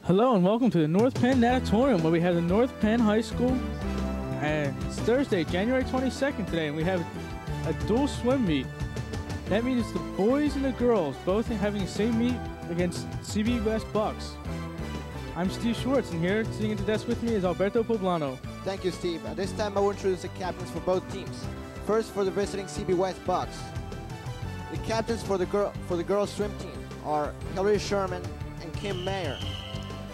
Hello and welcome to the North Penn Natatorium, where we have the North Penn High School. And it's Thursday, January 22nd today, and we have a dual swim meet. That means the boys and the girls both having the same meet against CB West Bucks. I'm Steve Schwartz, and here sitting at the desk with me is Alberto Poblano. Thank you, Steve. At this time, I will introduce the captains for both teams. First, for the visiting CB West Bucks. The captains for the girls swim team are Hillary Sherman and Kim Mayer.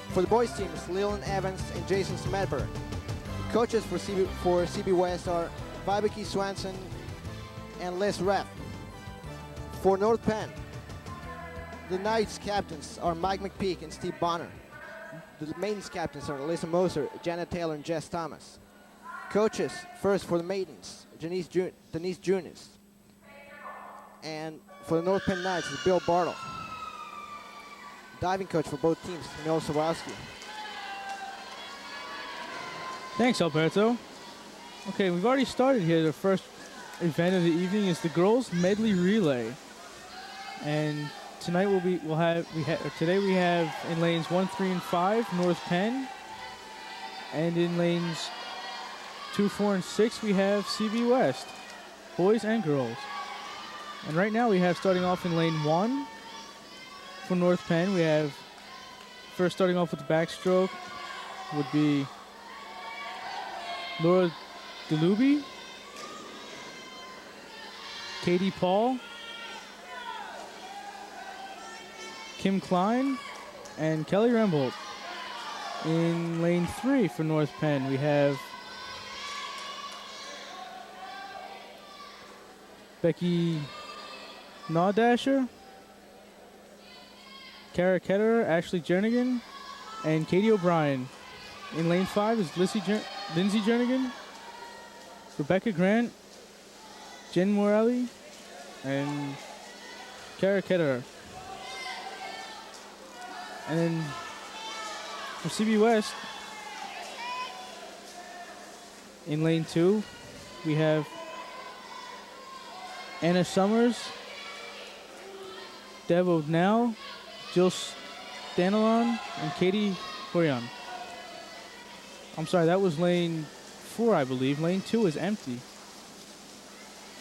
For the boys teams, Leland Evans and Jason Smedberg. The coaches for CB West are Vibeke Swanson and Liz Reff. For North Penn, the Knights captains are Mike McPeak and Steve Bonner. The maidens captains are Alyssa Moser, Janet Taylor, and Jess Thomas. Coaches, first for the maidens, Denise Junis. And for the North Penn Knights is Bill Bartle. Diving coach for both teams, Neil Sawowski. Thanks, Alberto. Okay, we've already started here. The first event of the evening is the girls medley relay, and tonight today we have in lanes 1, 3, and 5 North Penn, and in lanes 2, 4, and 6 we have CB West, boys and girls. And right now we have starting off in lane 1 for North Penn. We have first starting off with the backstroke would be Laura DeLuby, Katie Paul, Kim Klein, and Kelly Rembold. In lane 3 for North Penn, we have Becky Nawdasher, Kara Ketterer, Ashley Jernigan, and Katie O'Brien. In lane 5 is Lindsay Jernigan, Rebecca Grant, Jen Morelli, and Kara Ketterer. And then for CB West, in lane 2, we have Anna Summers, Deb O'Donnell, Jill Stanilon, and Katie Horion. I'm sorry, that was lane 4, I believe. Lane 2 is empty.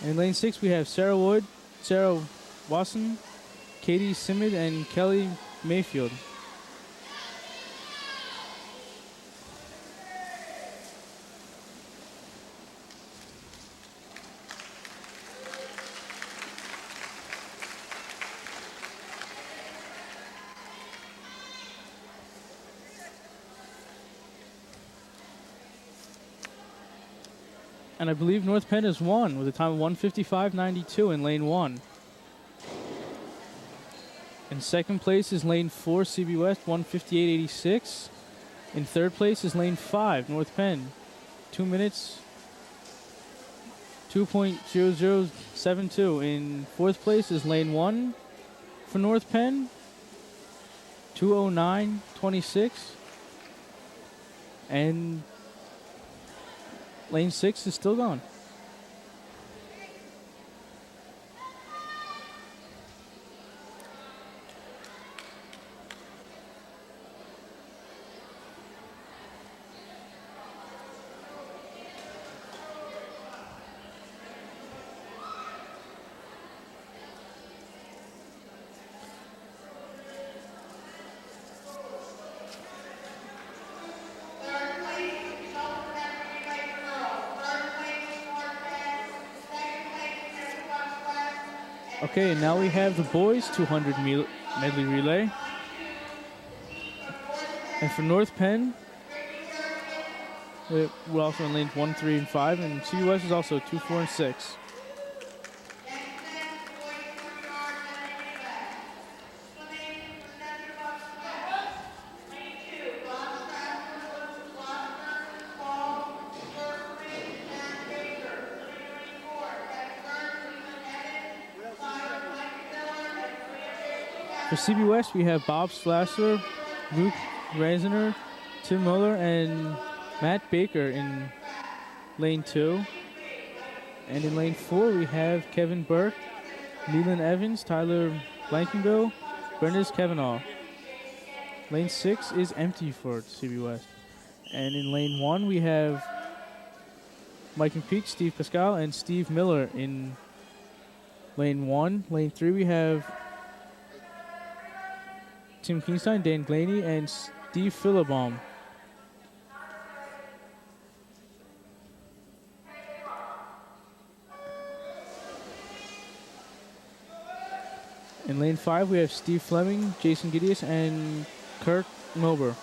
And in lane 6, we have Sarah Wood, Sarah Wasson, Katie Simid, and Kelly Mayfield. And I believe North Penn has won with a time of 1:55.92 in lane 1. In second place is lane 4, CB West, 1:58.86. In third place is lane 5, North Penn, 2 minutes, 2.0072. In fourth place is lane 1 for North Penn, 2:09.26. And lane 6 is still gone. Okay, now we have the boys 200 medley relay. And for North Penn, we're also in lanes 1, 3, and 5, and CB West is also 2, 4, and 6. For CB West, we have Bob Slasser, Luke Reisner, Tim Muller, and Matt Baker in lane 2. And in lane 4, we have Kevin Burke, Leland Evans, Tyler Blankenbill, Brenda's Kavanaugh. Lane 6 is empty for CB West. And in lane 1, we have Mike and Pete, Steve Pascal, and Steve Miller in lane 1. Lane 3, we have Tim Keenstein, Dan Glaney, and Steve Philibom. In lane 5, we have Steve Fleming, Jason Gideus, and Kirk Milber.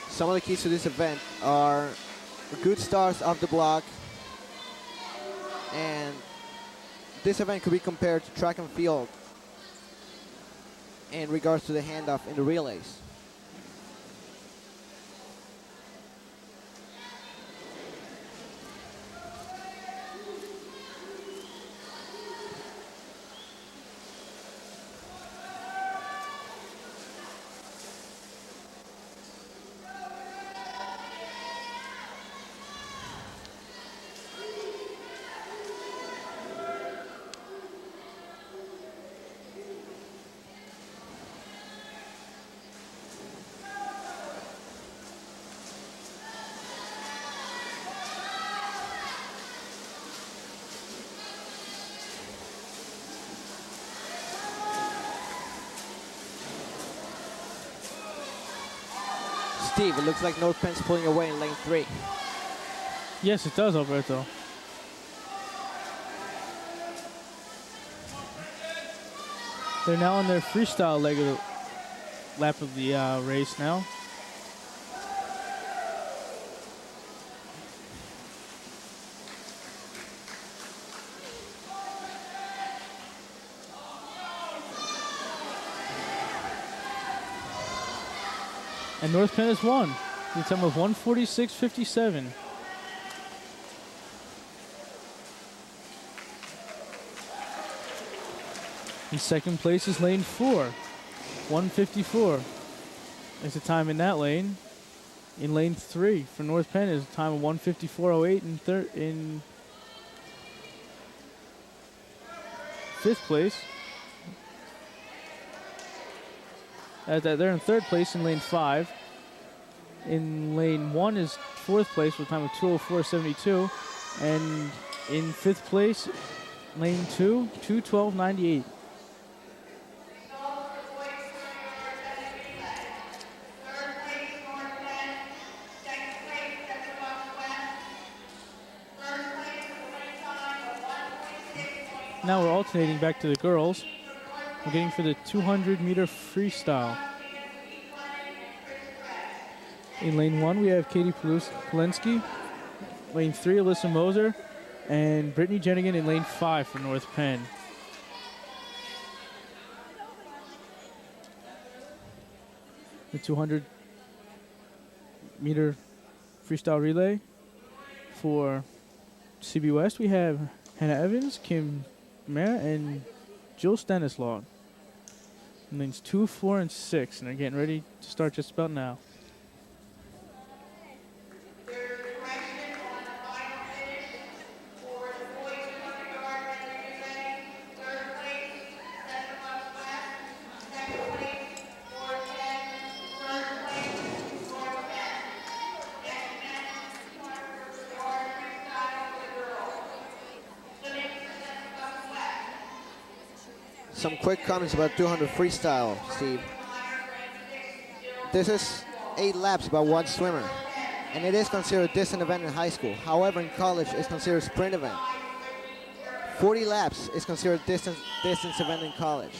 Some of the keys to this event are good starts off the block, and this event could be compared to track and field in regards to the handoff in the relays. Steve, it looks like North Penn's pulling away in lane 3. Yes, it does, Alberto. They're now on their freestyle leg of the lap of the race now. And North Penn has won with a time of 1:46.57. In second place is lane 4, 1:54 is the time in that lane. In lane 3 for North Penn is a time of 1:54.08 in fifth place. They're in third place in lane 5. In lane 1 is fourth place with a time of 2:04.72. And in fifth place, lane 2, 2:12.98. Now we're alternating back to the girls. We're getting for the 200-meter freestyle. In lane 1, we have Katie Polensky. Lane 3, Alyssa Moser. And Brittany Jenigan in lane 5 for North Penn. The 200-meter freestyle relay. For CB West, we have Hannah Evans, Kim Mara, and Jill Stanislaw. In lanes 2, 4, and 6, and they're getting ready to start just about now. Some quick comments about 200 freestyle, Steve. This is 8 laps by one swimmer, and it is considered a distance event in high school. However, in college, it's considered a sprint event. 40 laps is considered a distance event in college.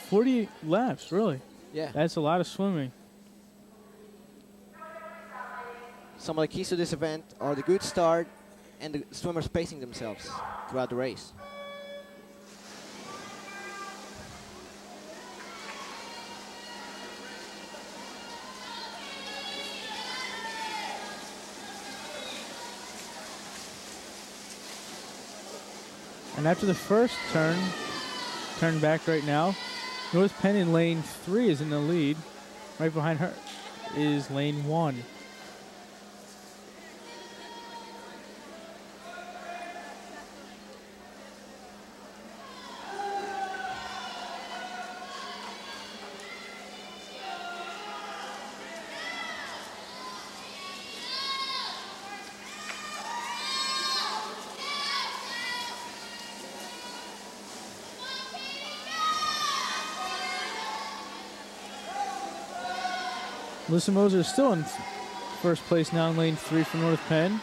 40 laps, really? Yeah. That's a lot of swimming. Some of the keys to this event are the good start and the swimmers pacing themselves throughout the race. And after the first turn back right now, North Penn in lane 3 is in the lead. Right behind her is lane 1. Melissa Moser is still in first place now in lane 3 for North Penn.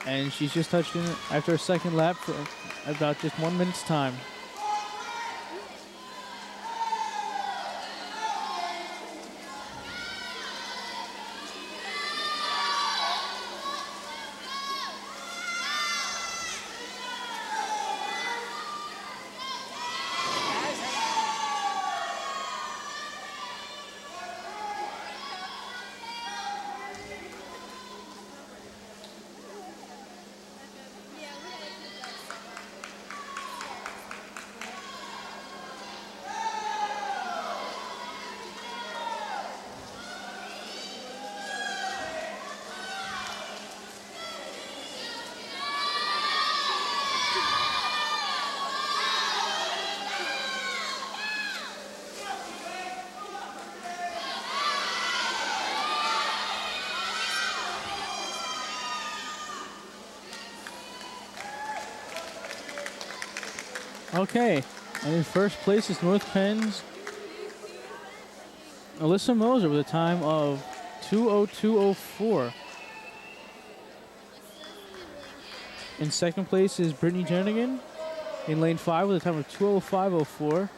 And she's just touched in after a second lap for about just 1 minute's time. Okay, and in first place is North Penn's Alyssa Moser with a time of 2:02:04. In second place is Brittany Jernigan in lane 5 with a time of 2:05:04.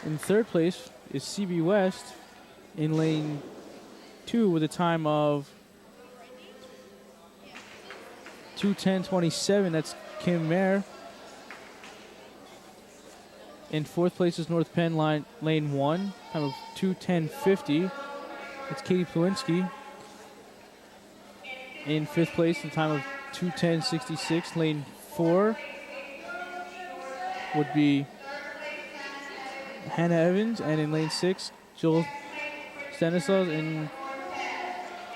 In third place is CB West in lane 2 with a time of 2:10:27. That's Kim Mayer. In fourth place is North Penn lane 1, time of 2:10:50. It's Katie Plewinski. In fifth place, the time of 2:10:66. Lane 4 would be Hannah Evans, and in lane 6, Jill Stanislaus in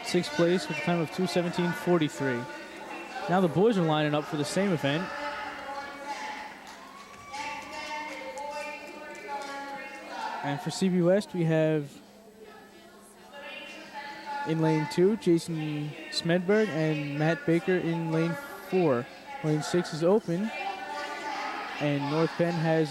sixth place with a time of 2:17:43. Now the boys are lining up for the same event. And for CB West, we have in lane 2, Jason Smedberg and Matt Baker in lane 4. Lane 6 is open, and North Penn has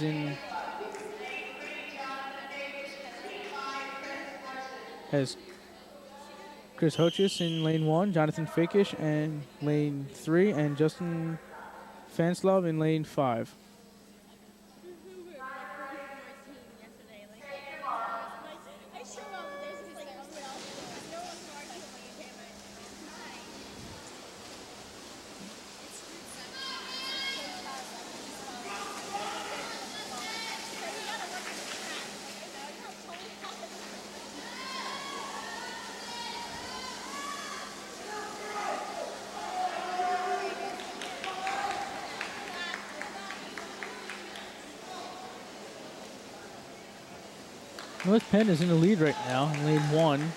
Chris Hochus in lane 1, Jonathan Fakish in lane 3, and Justin Fanslov in lane 5. North Penn is in the lead right now in lane 1.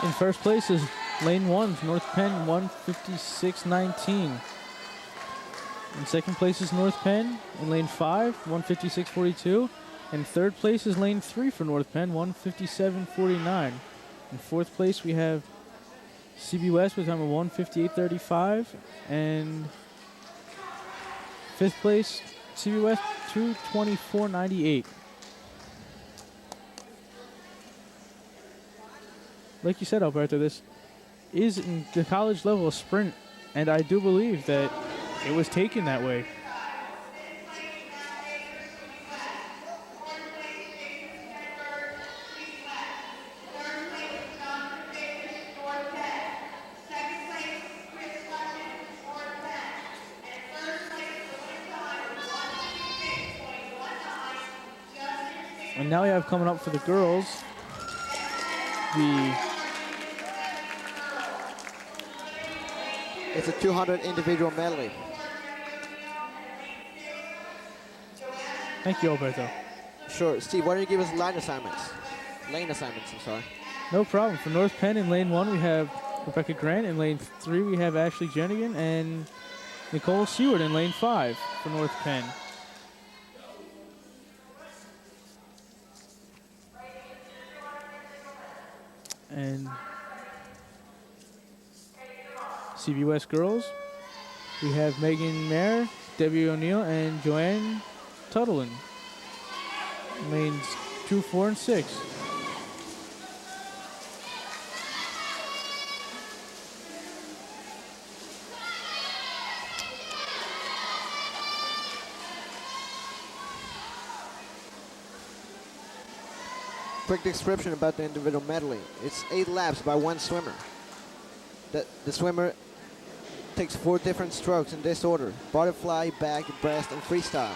In first place is lane 1, North Penn 1:56:19. In second place is North Penn in lane 5, 156.42. And third place is lane 3 for North Penn, 157.49. In fourth place, we have CB West with a time of 158.35. And fifth place, CB West, 224.98. Like you said, Alberto, this is in the college level a sprint, and I do believe that it was taken that way. And now we have coming up for the girls, It's a 200 individual medley. Thank you, Alberto. Sure. Steve, why don't you give us line assignments? Lane assignments, I'm sorry. No problem. For North Penn in lane 1, we have Rebecca Grant. In lane 3, we have Ashley Jenigan and Nicole Seward in lane 5 for North Penn. And CB West girls, we have Megan Mayer, Debbie O'Neill, and Joanne Tuttlin. Lanes 2, 4, and 6. Quick description about the individual medley. It's 8 laps by one swimmer. The swimmer takes 4 different strokes in this order: butterfly, back, breast, and freestyle.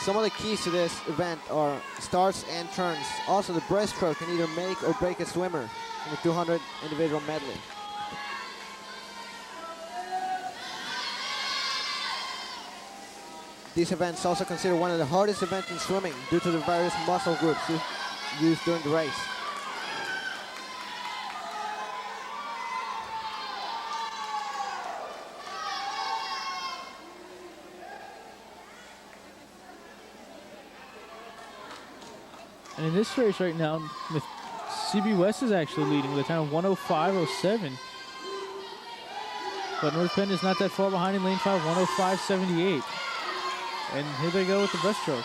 Some of the keys to this event are starts and turns. Also, the breaststroke can either make or break a swimmer in the 200 individual medley. These events also considered one of the hardest events in swimming due to the various muscle groups used during the race. And in this race right now, with CB West is actually leading with a time of 105.07. But North Penn is not that far behind in lane 5, 105.78. And here they go with the breaststroke.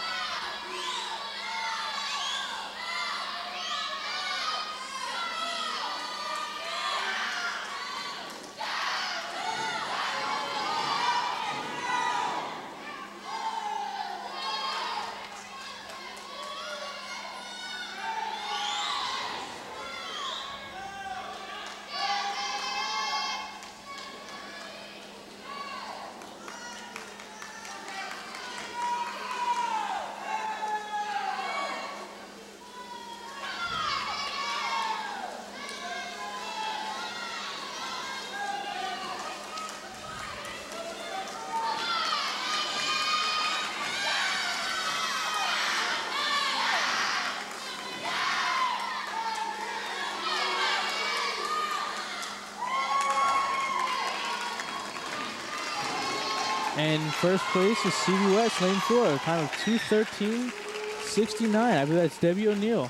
And first place is CB West, lane 4, a time of 2:13.69. I believe that's Debbie O'Neill.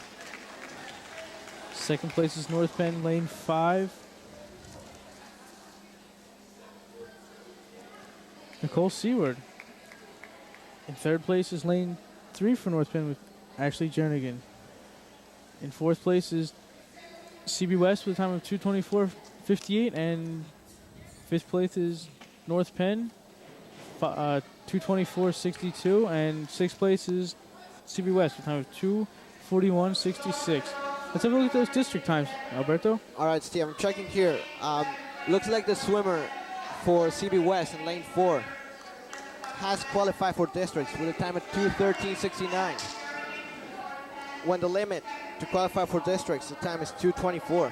Second place is North Penn, lane 5. Nicole Seward. In third place is lane 3 for North Penn with Ashley Jernigan. In fourth place is CB West with a time of 2:24.58. And fifth place is North Penn, 2:24.62, and sixth place is CB West with a time of 2:41.66. Let's have a look at those district times, Alberto. All right, Steve, I'm checking here. Looks like the swimmer for CB West in lane 4 has qualified for districts with a time of 2:13.69. When the limit to qualify for districts, the time is 2:24.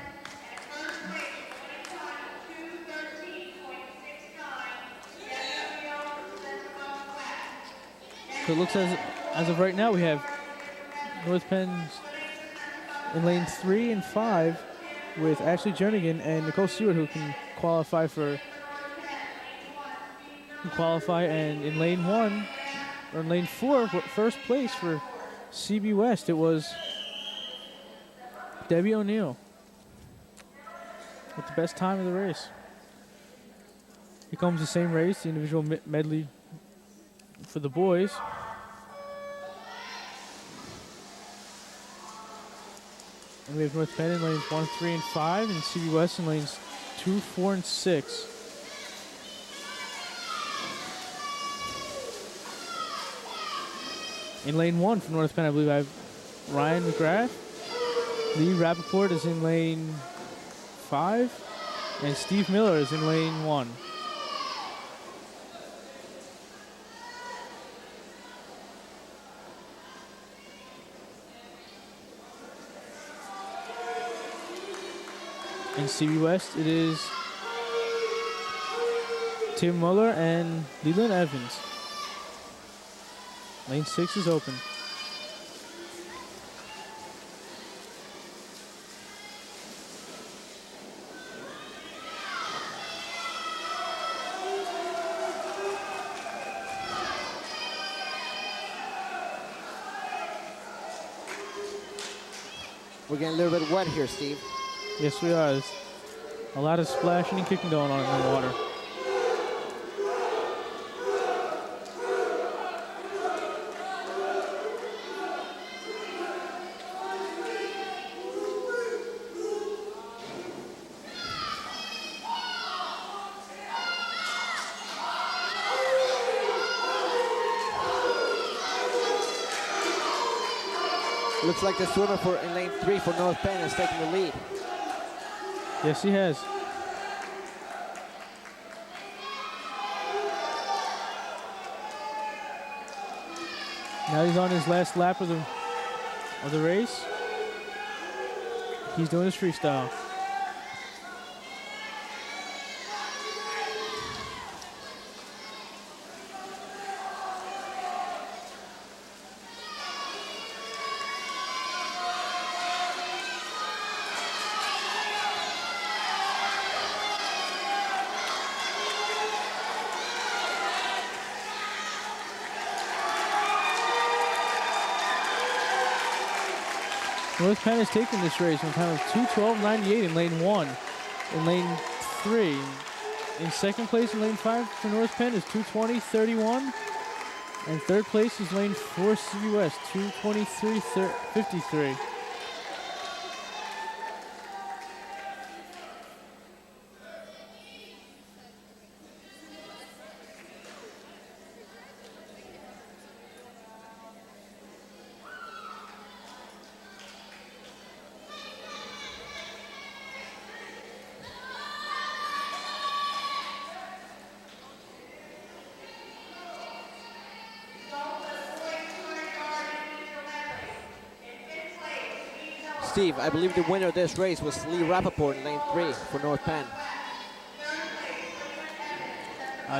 So it looks as of right now, we have North Penn's in lane 3 and 5 with Ashley Jernigan and Nicole Stewart, who can qualify for who qualify. And in lane 1, or in lane 4, first place for CB West, it was Debbie O'Neill with the best time of the race. Here comes the same race, the individual medley for the boys. And we have North Penn in lanes 1, 3, and 5, and CB West in lanes 2, 4, and 6. In lane 1 for North Penn, I believe I have Ryan McGrath. Lee Rappaport is in lane 5, and Steve Miller is in lane 1. In CB West, it is Tim Muller and Leland Evans. Lane 6 is open. We're getting a little bit wet here, Steve. Yes, we are. There's a lot of splashing and kicking going on in the water. Looks like the swimmer in lane 3 for North Penn is taking the lead. Yes, he has. Now he's on his last lap of the race. He's doing his freestyle. North Penn has taken this race on a time of 2:12.98 in lane 1. In lane 3, in second place in lane 5 for North Penn is 2:20.31. And third place is lane 4 CB West, 2:23.53. Steve, I believe the winner of this race was Lee Rappaport in lane 3 for North Penn.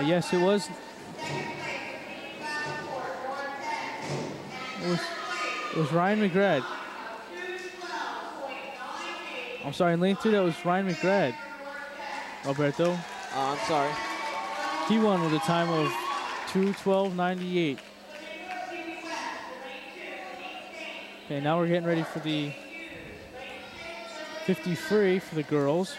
Yes, it was. It was Ryan McGrath. I'm sorry, in lane 3 that was Ryan McGrath. Alberto. I'm sorry. He won with a time of 2:12.98. Okay, now we're getting ready for the 50 free for the girls.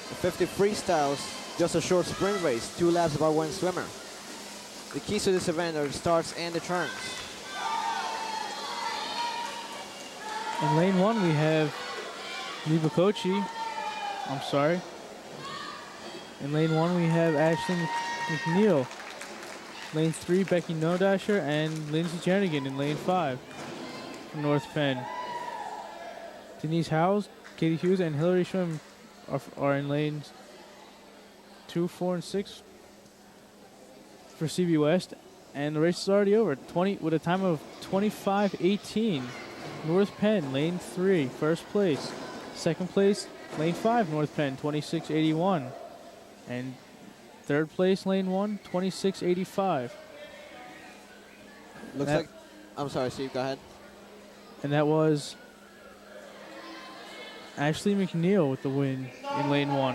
The 50 freestyles, just a short sprint race, 2 laps about one swimmer. The keys to this event are the starts and the turns. In lane 1 we have Lee Bakochi. I'm sorry. In lane 1 we have Ashley McNeil. Lane 3 Becky Nodasher and Lindsay Jernigan in lane 5 from North Penn. Denise Howes, Katie Hughes and Hillary Schwim are in lanes 2, 4, and 6 for CB West. And the race is already over. 20 with a time of 25:18. North Penn, lane 3, first place. Second place, lane 5, North Penn, 26:81. And third place, lane 1, 26:85. Looks like, I'm sorry, Steve, go ahead. And that was Ashley McNeil with the win in lane 1.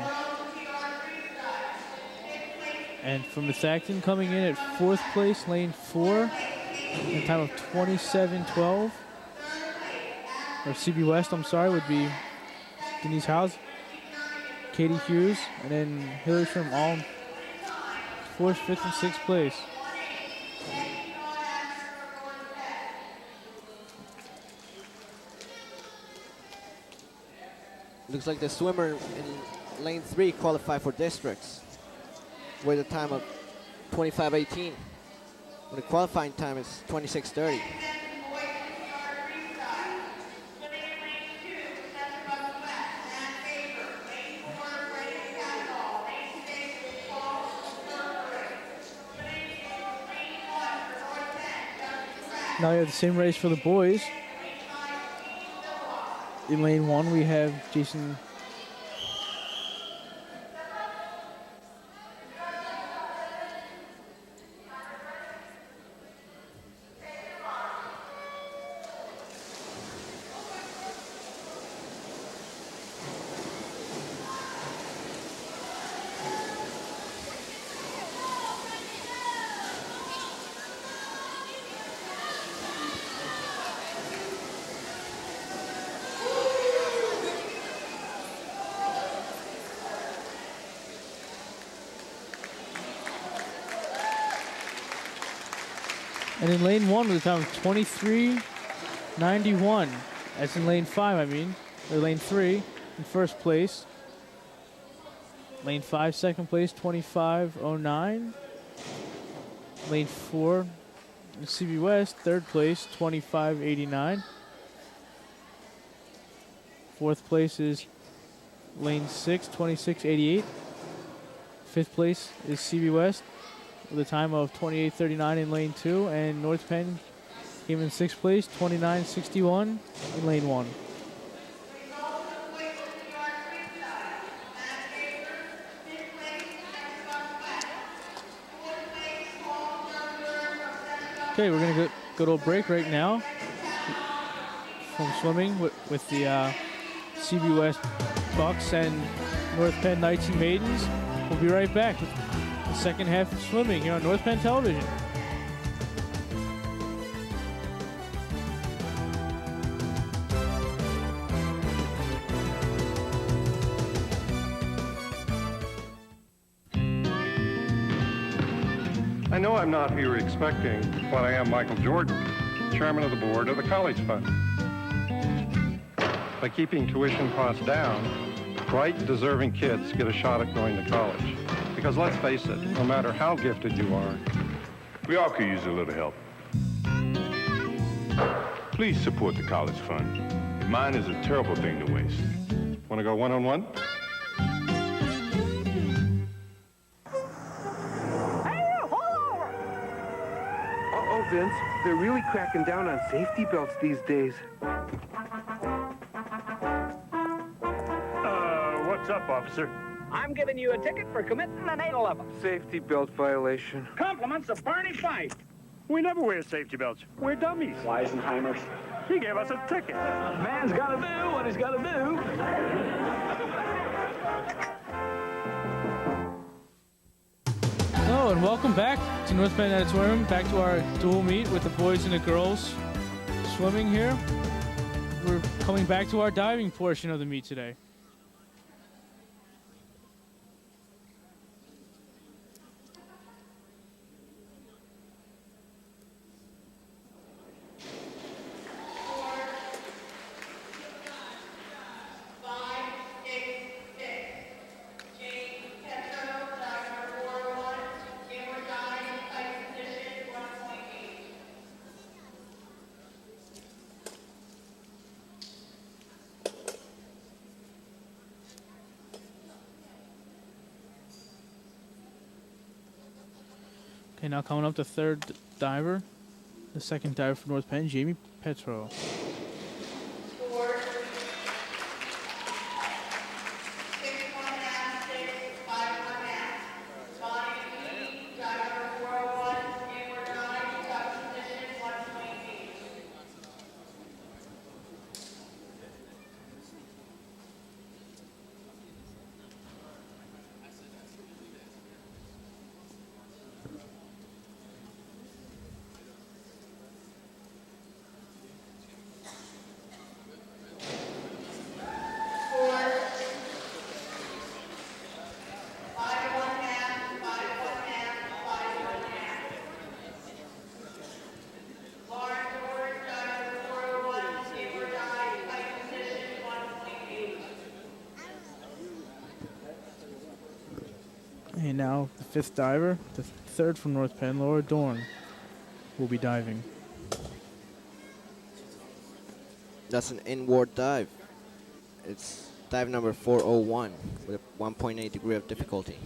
And from Methacton coming in at fourth place, lane 4, in a time of 27:12. Or CB West, I'm sorry, would be Denise Howes, Katie Hughes, and then Hillary Schwim, all 4th, 5th, and 6th place. Looks like the swimmer in lane 3 qualified for districts with a time of 25:18. When the qualifying time is 26:30. Now we have the same race for the boys. In lane 1, we have Jason And in lane 1 with a time of 23:91. That's in lane 5, I mean. Or lane 3 in first place. Lane 5, second place, 25:09. Lane 4, CB West, third place, 25:89. Fourth place is lane 6, 26:88. Fifth place is CB West with a time of 28:39 in lane 2, and North Penn came in 6th place, 29:61 in lane 1. Okay, we're gonna go to a break right now from swimming with the CB West Bucks and North Penn Knights and Maidens. We'll be right back with the second half of swimming here on North Penn Television. I know I'm not who you're expecting, but I am Michael Jordan, chairman of the board of the College Fund. By keeping tuition costs down, bright, deserving kids get a shot at going to college. Because let's face it, no matter how gifted you are, we all could use a little help. Please support the College Fund. Mine is a terrible thing to waste. Want to go one-on-one? Uh-oh, Vince. They're really cracking down on safety belts these days. What's up, officer? I'm giving you a ticket for committing an 811. Safety belt violation. Compliments of Barney Fife. We never wear safety belts. We're dummies. Weisenheimers. He gave us a ticket. Man's got to do what he's got to do. Hello and welcome back to North Penn Auditorium, back to our dual meet with the boys and the girls swimming here. We're coming back to our diving portion of the meet today. Okay, now coming up the third diver, the second diver for North Penn, Jamie Petro. And now the fifth diver, the third from North Penn, Laura Dorn, will be diving. That's an inward dive. It's dive number 401 with a 1.8 degree of difficulty.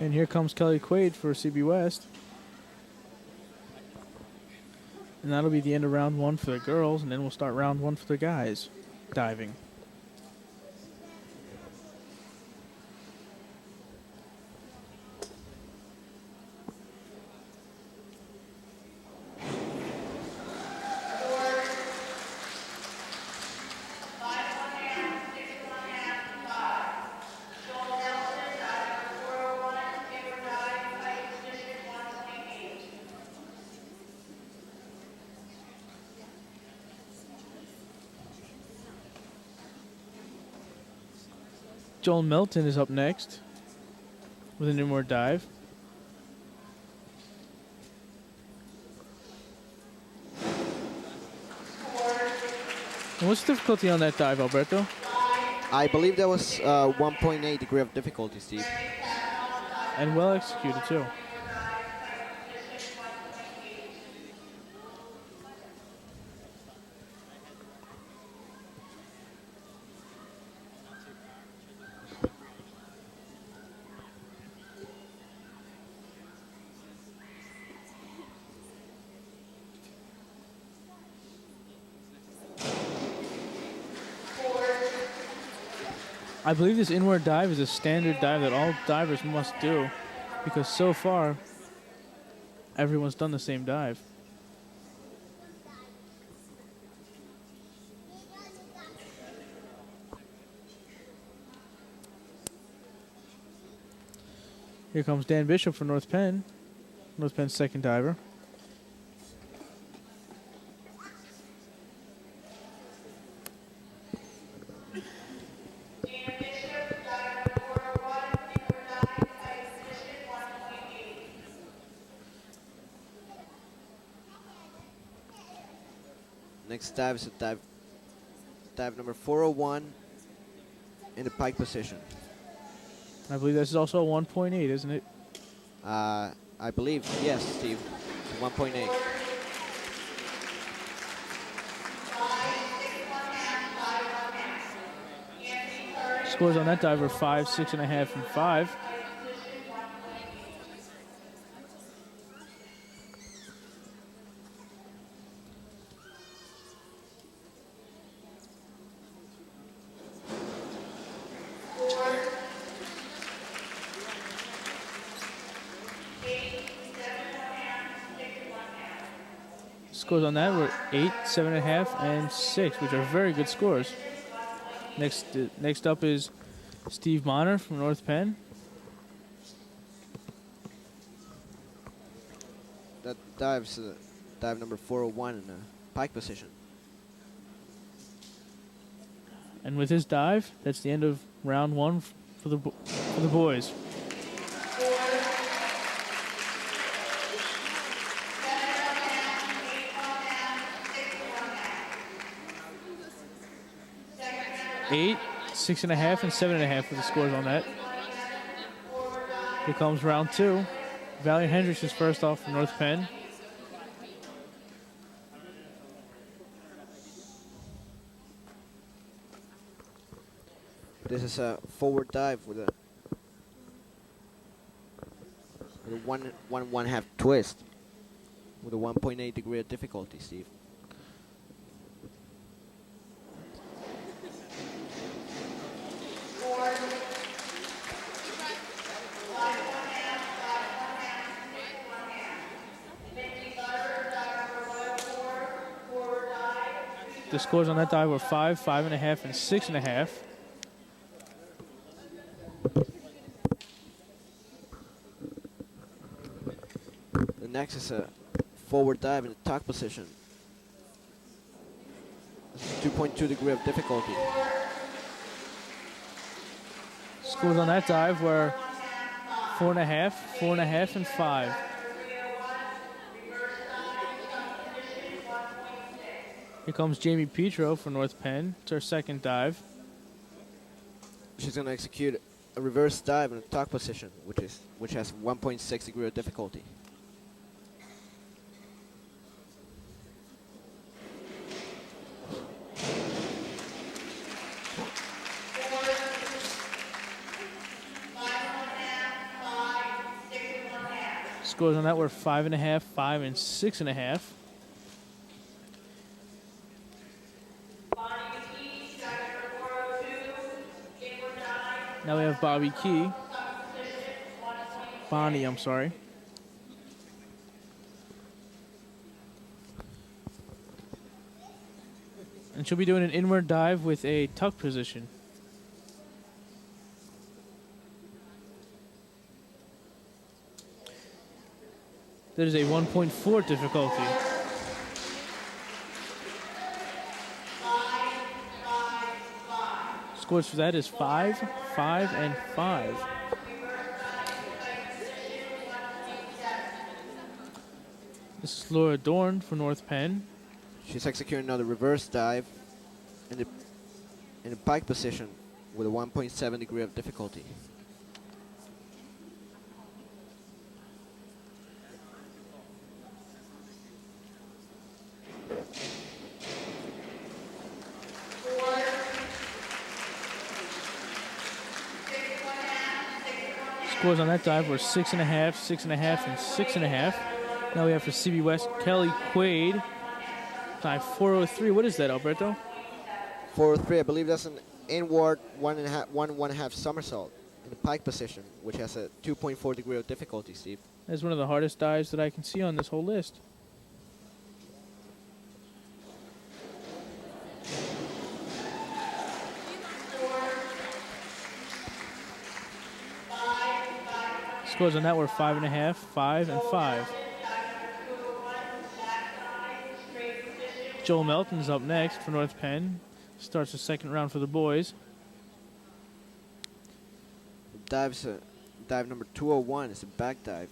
And here comes Kelly Quaid for CB West. And that'll be the end of round one for the girls, and then we'll start round one for the guys diving. Joel Melton is up next with an inward dive. And what's the difficulty on that dive, Alberto? I believe that was 1.8 degree of difficulty, Steve. And well executed, too. I believe this inward dive is a standard dive that all divers must do, because so far, everyone's done the same dive. Here comes Dan Bishop for North Penn. North Penn's second diver. Next dive is a dive number 401 in the pike position. I believe this is also a 1.8, isn't it? I believe, yes, Steve. It's 1.8. Scores on that dive are 5, 6.5, and 5. Scores on that were 8, 7.5, and 6, which are very good scores. Next up is Steve Bonner from North Penn. That dive's dive number 401 in the pike position. And with his dive, that's the end of round one for the boys. 6.5 and 7.5 for the scores on that. Here comes round 2. Valiant Hendricks is first off from North Penn. This is a forward dive with a 1.5 twist with a 1.8 degree of difficulty, Steve. The scores on that dive were 5, 5.5, and 6.5. The next is a forward dive in the tuck position. This is 2.2 degree of difficulty. Scores on that dive were 4.5, 4.5, and 5. Here comes Jamie Petro for North Penn. It's her second dive. She's going to execute a reverse dive in the tuck position, which has 1.6 degree of difficulty. Scores on that were 5.5, 5, and 6.5. Now we have Bonnie, I'm sorry. And she'll be doing an inward dive with a tuck position. That is a 1.4 difficulty. Scores for that is 5, 5, and 5. This is Laura Dorn for North Penn. She's executing another reverse dive in the pike position with a 1.7 degree of difficulty. Scores on that dive were 6.5, 6.5, and 6.5. Now we have for CB West, Kelly Quaid. Dive 403. What is that, Alberto? 403, I believe that's an inward 1.5 somersault in the pike position, which has a 2.4 degree of difficulty, Steve. That's one of the hardest dives that I can see on this whole list. Scores on that were 5.5, 5, and 5. Joel Melton's up next for North Penn. Starts the second round for the boys. Dive number 201 is a back dive.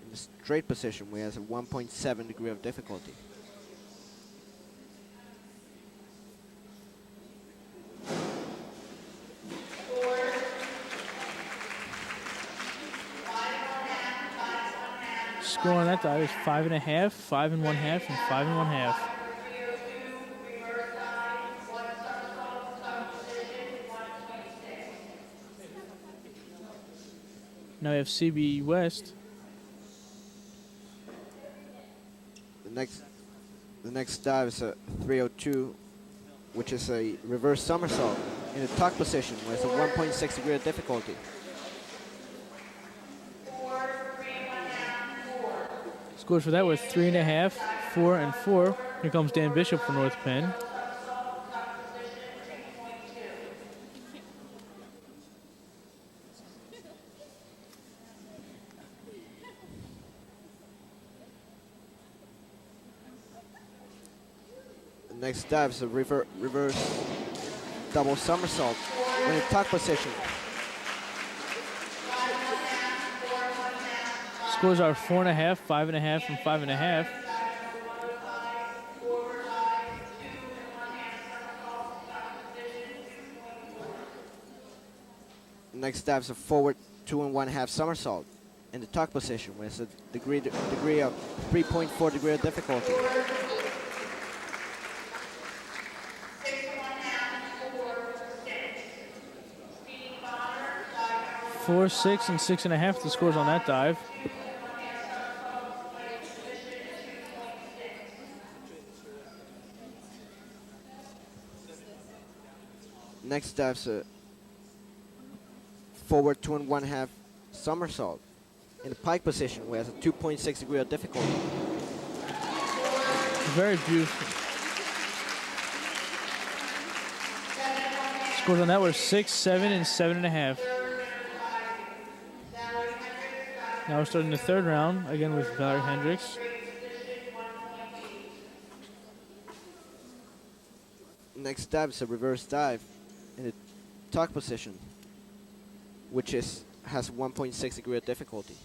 In the straight position, where it has a 1.7 degree of difficulty. Score on that dive is 5.5, 5 and 1/2, and 5 and 1/2. Now we have CB West. The next dive is a 302, which is a reverse somersault in a tuck position, where it's a 1.6 degree of difficulty. Scores for that were 3.5, 4, and 4. Here comes Dan Bishop for North Penn. The next dive is a reverse double somersault in a tuck position. Scores are 4.5, 5.5, and 5.5. Next dives a forward 2 and 1/2 somersault in the tuck position with a degree of 3.4 degree of difficulty. 4, 6, and 6.5. The scores on that dive. Next dives a forward 2 and 1/2 somersault in the pike position with a 2.6 degree of difficulty. Very beautiful. Scores on that were 6, 7, and 7.5. Now we're starting the third round, again with Valerie Hendricks. Next dive is a reverse dive in the tuck position, which has 1.6 degree of difficulty.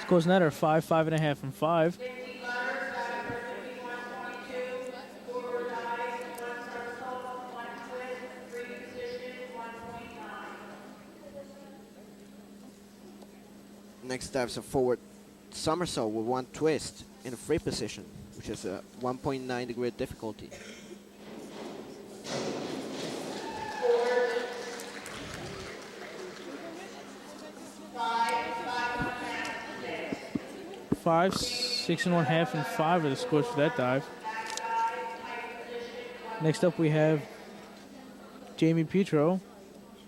Scores on that are 5, 5.5, and 5. Next dives a forward somersault with 1 twist in a free position, which is a 1.9 degree of difficulty. Five, 6.5, and 5 are the scores for that dive. Next up we have Jamie Petro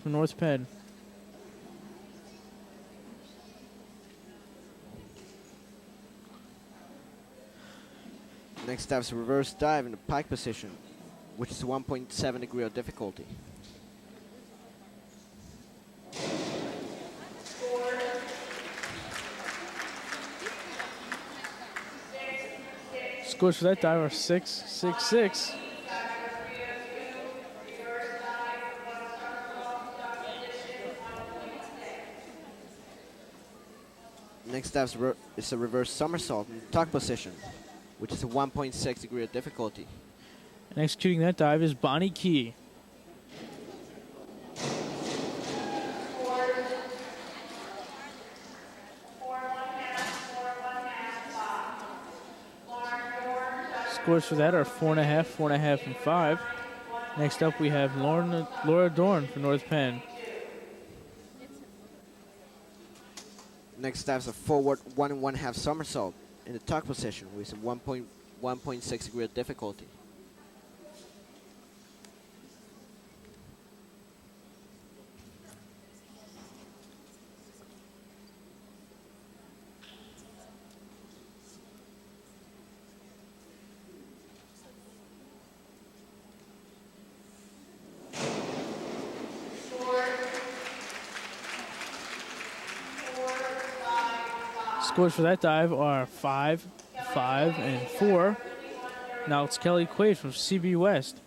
from North Penn. Next dive is a reverse dive in the pike position, which is 1.7 degree of difficulty. Scores for that dive are 6, 6, 6. Next dive is a reverse somersault in the tuck position, which is a 1.6 degree of difficulty. And executing that dive is Bonnie Key. Scores for that are 4.5, 4.5, and 5. Next up we have Laura Dorn from North Penn. Next dive is a forward 1 and 1/2 somersault in the tuck position with a 1.6 degree of difficulty. Scores for that dive are 5, 5, and 4. Now it's Kelly Quaid from CB West.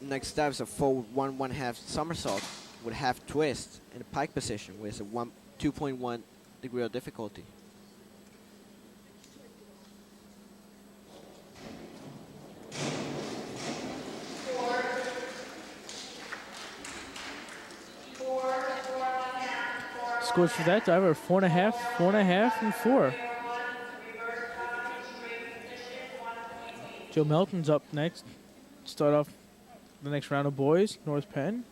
Next dive is a forward 1 1/2 somersault with half twist in the pike position with a 2.1 degree of difficulty. Scores for that dive are 4.5, 4.5, and 4. Joe Melton's up next. Start off the next round of boys, North Penn.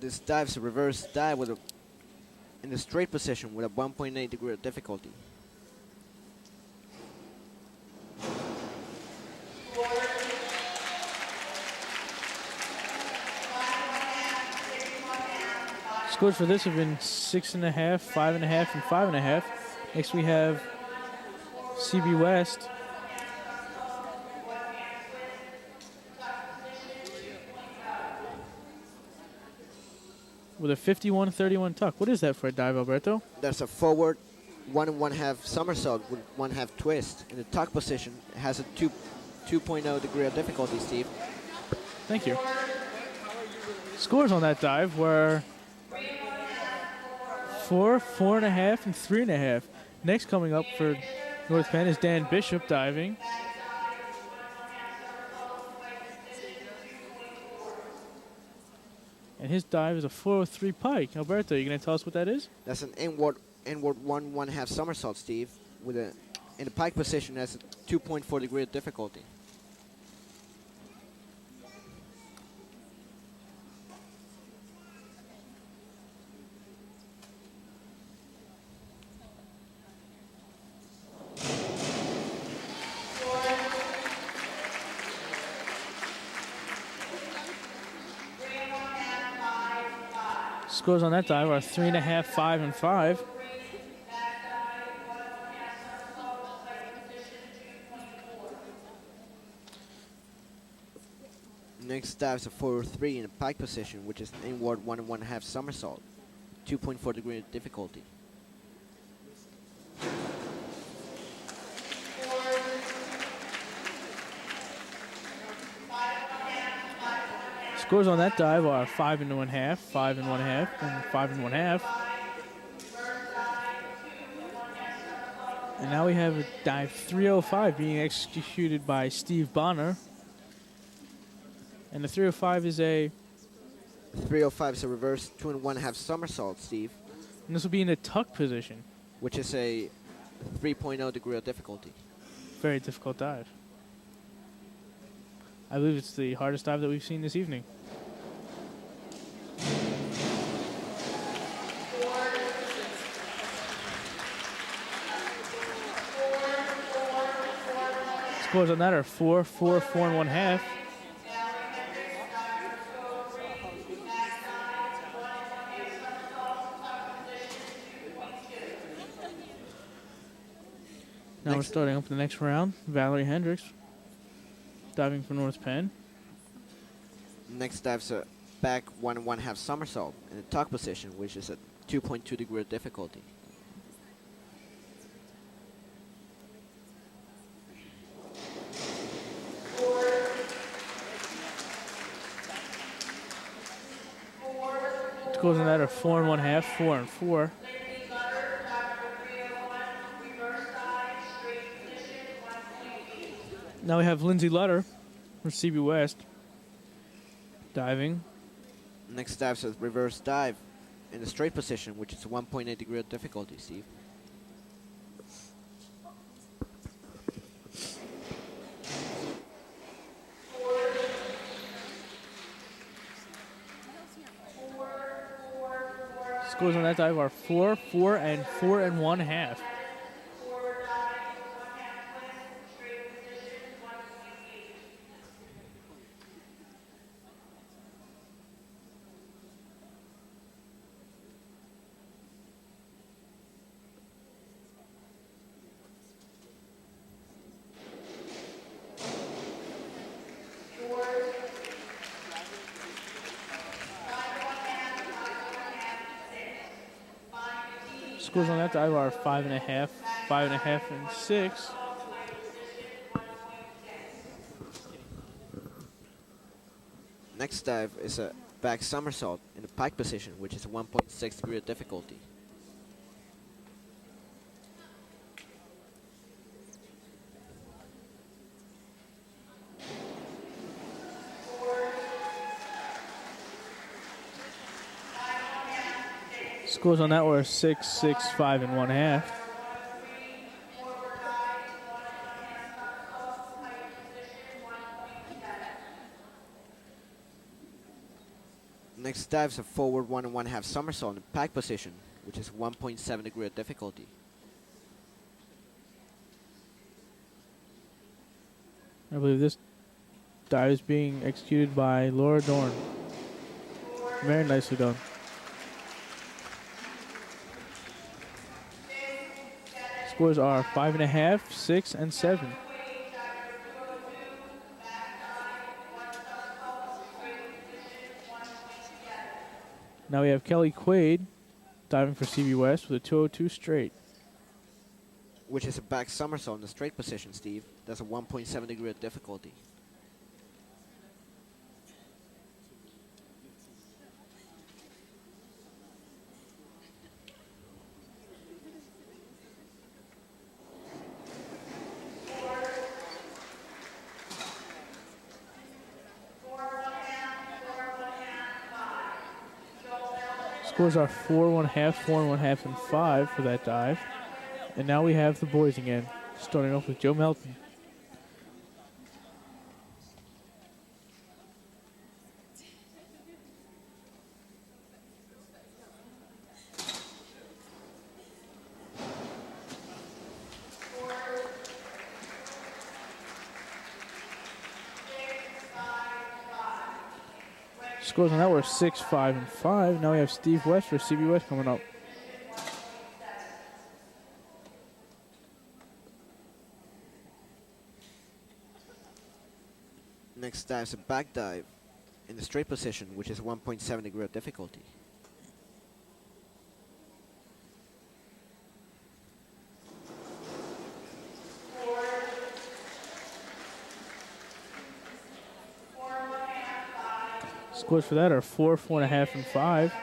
This dive is a reverse dive in the straight position with a 1.8 degree of difficulty. Scores for this have been 6.5, 5.5, and 5.5. Next we have CB West. with a 51-31 tuck. What is that for a dive, Alberto? That's a forward 1 1/2 somersault with 1/2 twist. In the tuck position, it has a 2.0 degree of difficulty, Steve. Thank you. Scores on that dive were 4, 4.5, and 3.5. Next coming up for North Penn is Dan Bishop diving. And his dive is a 403 pike. Alberto, you going to tell us what that is? That's an inward 1 1/2 somersault, Steve. In the pike position, that's a 2.4 degree of difficulty. Scores on that dive are 3.5, 5, and 5. Next dive is a 403 in the pike position, which is an inward 1 1/2 somersault, 2.4 degree of difficulty. Scores on that dive are 5 and 1/2, 5 and 1/2, and 5 and 1/2. And now we have a dive 305 being executed by Steve Bonner. And the 305 is a... 305 is a reverse 2 1/2 somersault, Steve, And this will be in a tuck position. which is a 3.0 degree of difficulty. Very difficult dive. I believe it's the hardest dive that we've seen this evening. Scores on that are 4, 4, 4 and 1/2. Now we're starting up the next round. Valerie Hendricks, diving for North Penn. Next dive's a back 1 1/2 somersault in the tuck position, which is a 2.2 degree of difficulty. Scores on that are 4 and 1/2, 4 and 4. Now we have Lindsay Lutter from CB West diving. Next dive's a reverse dive in the straight position, which is a 1.8 degree of difficulty, Steve. Scores on that dive are 4, 4, and 4 and 1/2. Scores on that dive are 5.5, 5.5, and 6. Next dive is a back somersault in the pike position, which is a 1.6 degree of difficulty. Scores on that were 6, 6, 5, and 1/2. Next dive is a forward 1 1/2 somersault in the pike position, which is 1.7 degree of difficulty. I believe this dive is being executed by Laura Dorn. Very nicely done. Scores are 5.5, 6, and 7. Now we have Kelly Quaid diving for CB West with a 202 straight. Which is a back somersault in the straight position, Steve. That's a 1.7 degree of difficulty. Scores are 4 1/2, 4 1/2, and 5 for that dive. And now we have the boys again, starting off with Joe Melton. Scores on that were 6, 5, and 5. Now we have Steve West for CB West coming up. Next dive is a back dive in the straight position, which is 1.7 degree of difficulty. Scores for that are 4, 4 1/2, and 5.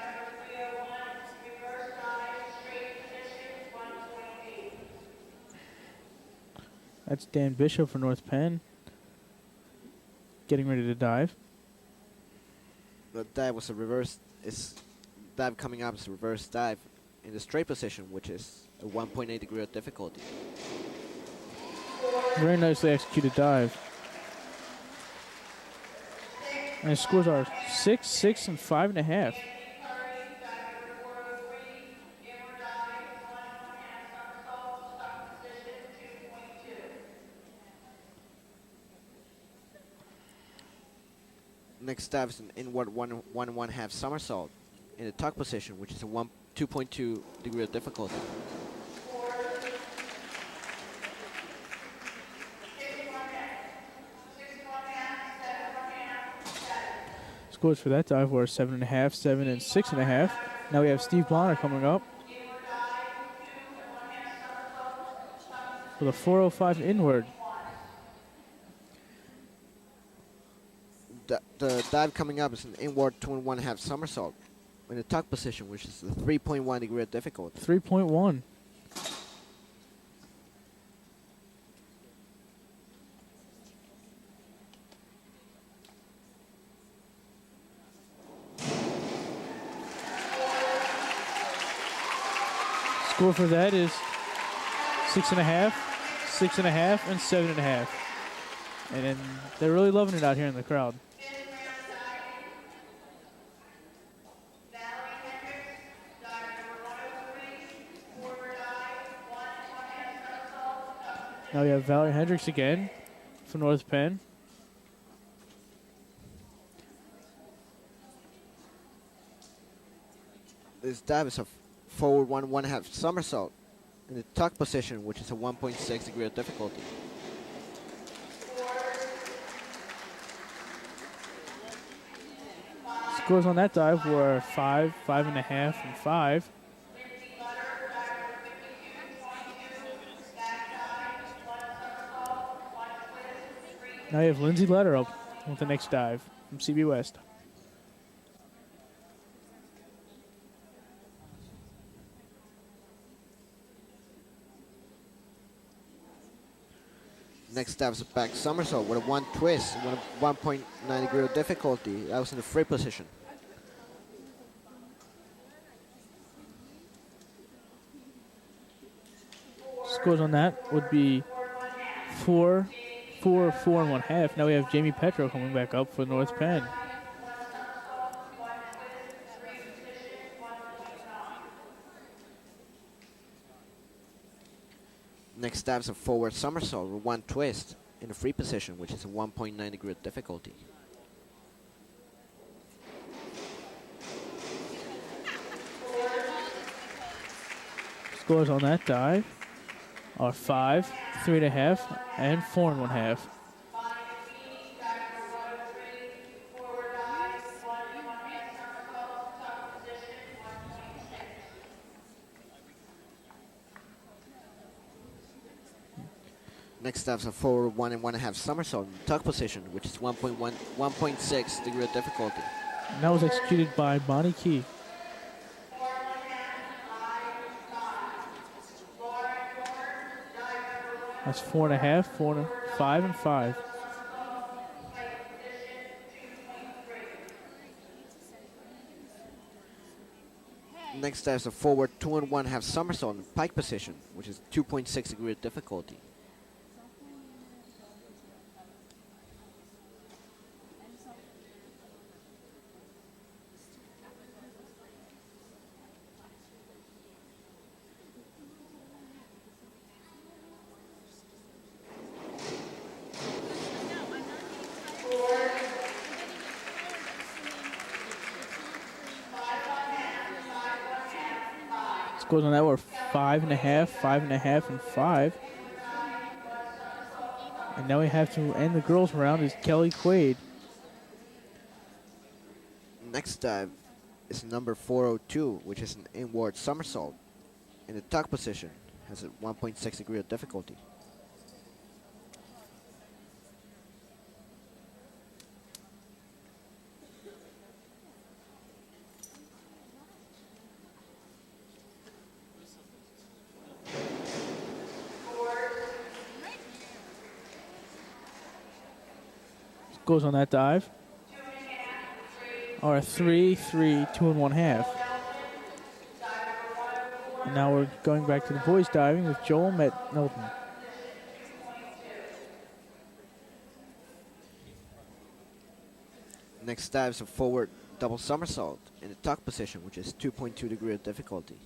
That's Dan Bishop for North Penn, getting ready to dive. The dive was a reverse. Dive coming up is a reverse dive in the straight position, which is a 1.8 degree of difficulty. Very nicely executed dive. And his scores are 6, 6, and 5 1/2. Next dive is an inward 1 1/2 somersault in the tuck position, which is a 2.2 degree of difficulty. Scores for that dive were 7 1/2, 7, and 6 1/2. Now we have Steve Bonner coming up with a 405 inward. The dive coming up is an inward 2 1/2 somersault in the tuck position, which is a 3.1 degree of difficulty. 3.1. Score for that is 6 1/2, 6 1/2, and 7 1/2. And then they're really loving it out here in the crowd. Now we have Valerie Hendricks again for North Penn. This dive is a forward 1 1/2 somersault in the tuck position, which is a 1.6 degree of difficulty. Scores on that dive were 5, 5 1/2, and 5. Now you have Lindsay Lederup with the next dive from CB West. Next dive is a back somersault with a 1 twist, with a 1.9 degree of difficulty. That was in the free position. Scores on that would be 4, 4, 4 and 1/2. Now we have Jamie Petro coming back up for North Penn. Next dive is a forward somersault with 1 twist in the free position, which is a 1.9 degree of difficulty. Scores on that dive are 5, 3 1/2, and 4 and 1/2. Next up is a forward 1 and 1.5 somersault in tuck position, which is 1.6 degree of difficulty. And that was executed by Bonnie Key. That's 4.5, 4, 5, and 5. Next up is a forward 2 and 1.5 somersault in pike position, which is 2.6 degree of difficulty. Scores on that were 5.5, 5.5, and 5. And now we have to end the girls' round is Kelly Quaid. Next dive is number 402, which is an inward somersault in the tuck position, has a 1.6 degree of difficulty. Goes on that dive. Or a 3, 3, 2 and 1/2. And now we're going back to the boys diving with Joel Milton. Next dive is a forward double somersault in the tuck position, which is 2.2 degree of difficulty.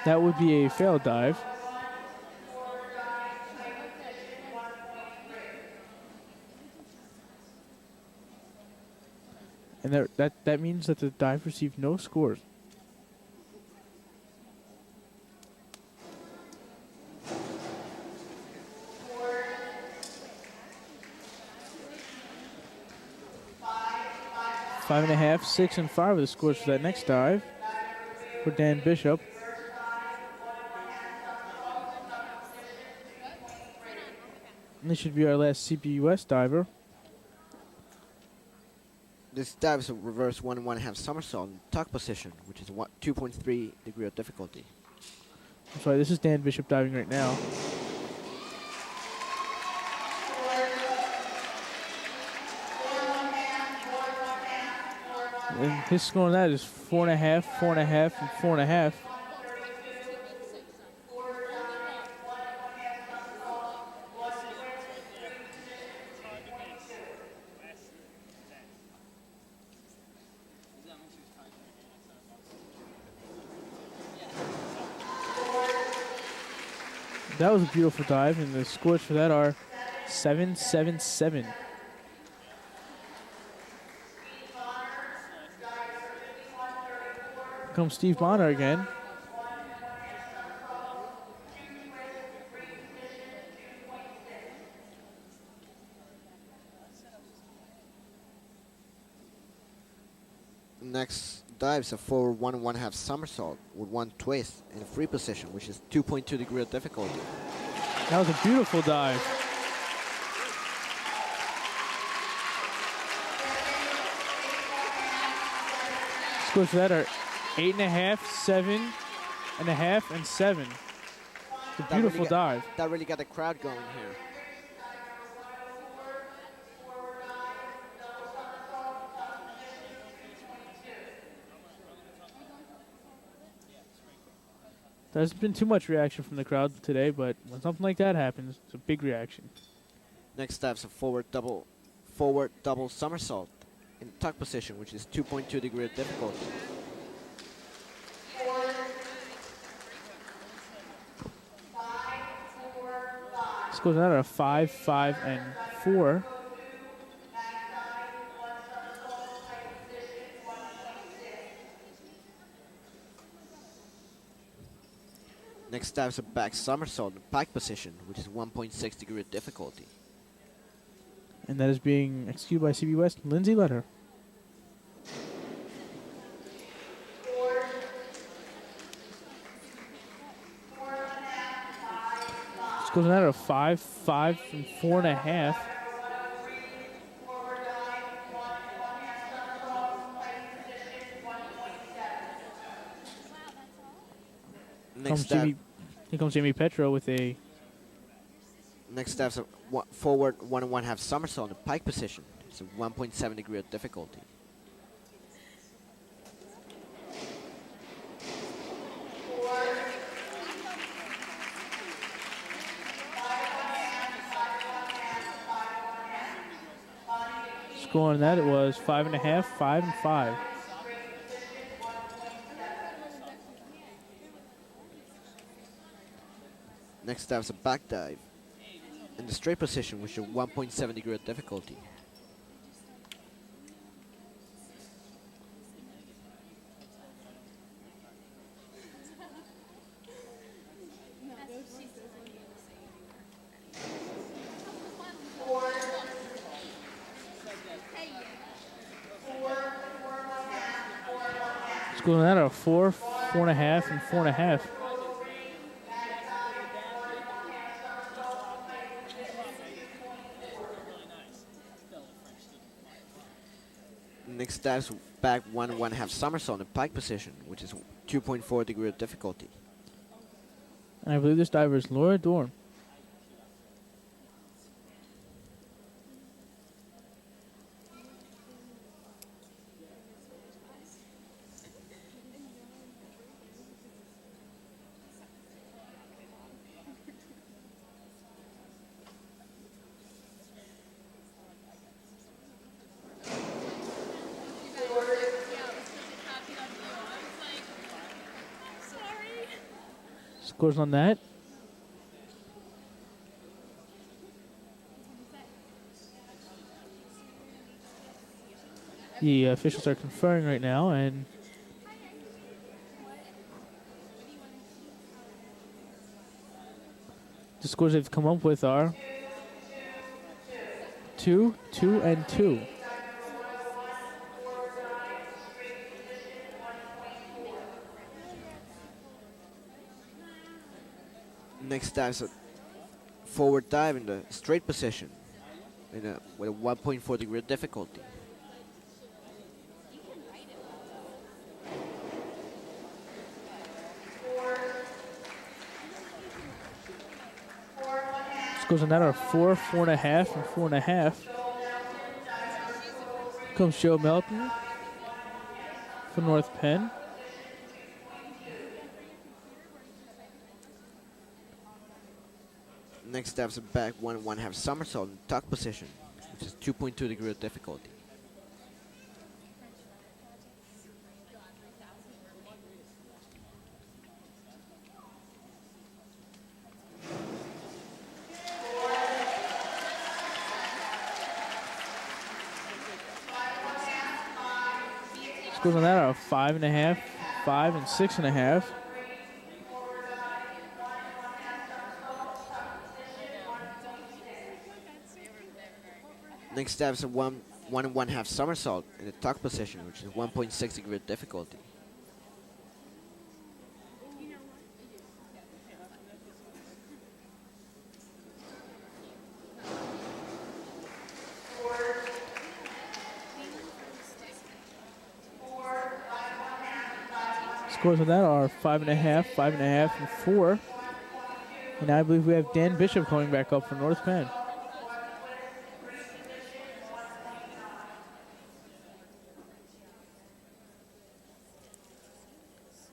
That would be a failed dive. And that means that the dive received no scores. Five and a half, 6, and 5 are the scores for that next dive for Dan Bishop. And this should be our last CBUS diver. This dive is a reverse 1 and 1.5 somersault in tuck position, which is 2.3 degree of difficulty. I'm sorry, this is Dan Bishop diving right now. And his score on that is 4.5, 4.5, and 4.5. That was a beautiful dive, and the scores for that are 7, 7, 7. Comes Steve Bonner again. Next dive is a forward 1 and 1.5 somersault with 1 twist in a free position, which is 2.2 degree of difficulty. That was a beautiful dive. Scores for that are 8.5, 7.5, and 7. It's a beautiful dive. That really got the crowd going here. There hasn't been too much reaction from the crowd today, but when something like that happens, it's a big reaction. Next dive is a forward double somersault in tuck position, which is 2.2 degree of difficulty. Scores out are 5, 5, and 4. Next dives a back somersault in pike position, which is 1.6 degree difficulty. And that is being executed by CB West, Lindsay Letter. Goes on out of 5, 5, and 4.5. Here comes Jamie Petro with a. Next dive's a forward 1.5 somersault in pike position. It's a 1.7 degree of difficulty. Score on that, it was 5.5, 5, and 5. Next dive's a back dive in the straight position, which is 1.7 degree of difficulty. Score on that, a 4, 4.5, and 4.5. Next dives back 1.5 somersault in pike position, which is 2.4 degree of difficulty. And I believe this diver is Laura Dorn. Scores on that. The officials are conferring right now, and the scores they've come up with are 2, 2, and 2. Next dive's a forward dive in the straight position with a 1.4 degree of difficulty. Scores on that are 4, 4.5, and 4.5. Comes Joe Melton from North Penn. Next dive's a back 1.5 somersault in tuck position, which is 2.2 degree of difficulty. Scores on that are 5.5, 5, and 6.5. Next dive's a 1.5 somersault in the tuck position, which is 1.6 degree of difficulty. Scores on that are 5.5, 5.5, and 4. And I believe we have Dan Bishop coming back up from North Penn.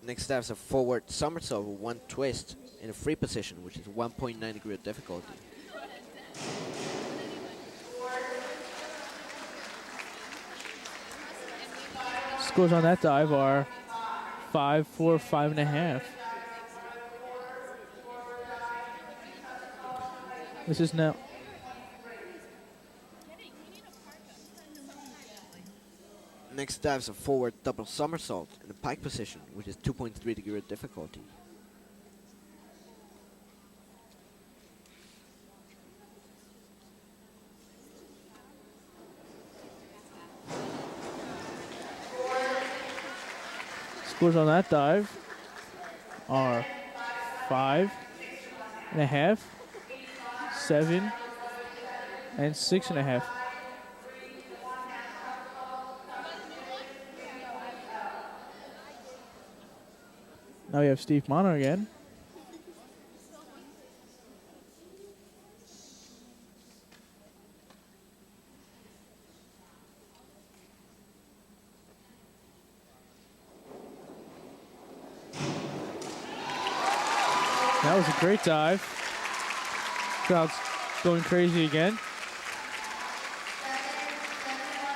Next dive's a forward somersault with one twist in a free position, which is 1.9 degree of difficulty. Scores on that dive are 5, 4, 5.5. This is now. Next dive's a forward double somersault in the pike position, which is 2.3 degree of difficulty. Scores on that dive are 5.5, 7, and 6.5. Now we have Steve Monner again. That was a great dive. Crowd's going crazy again.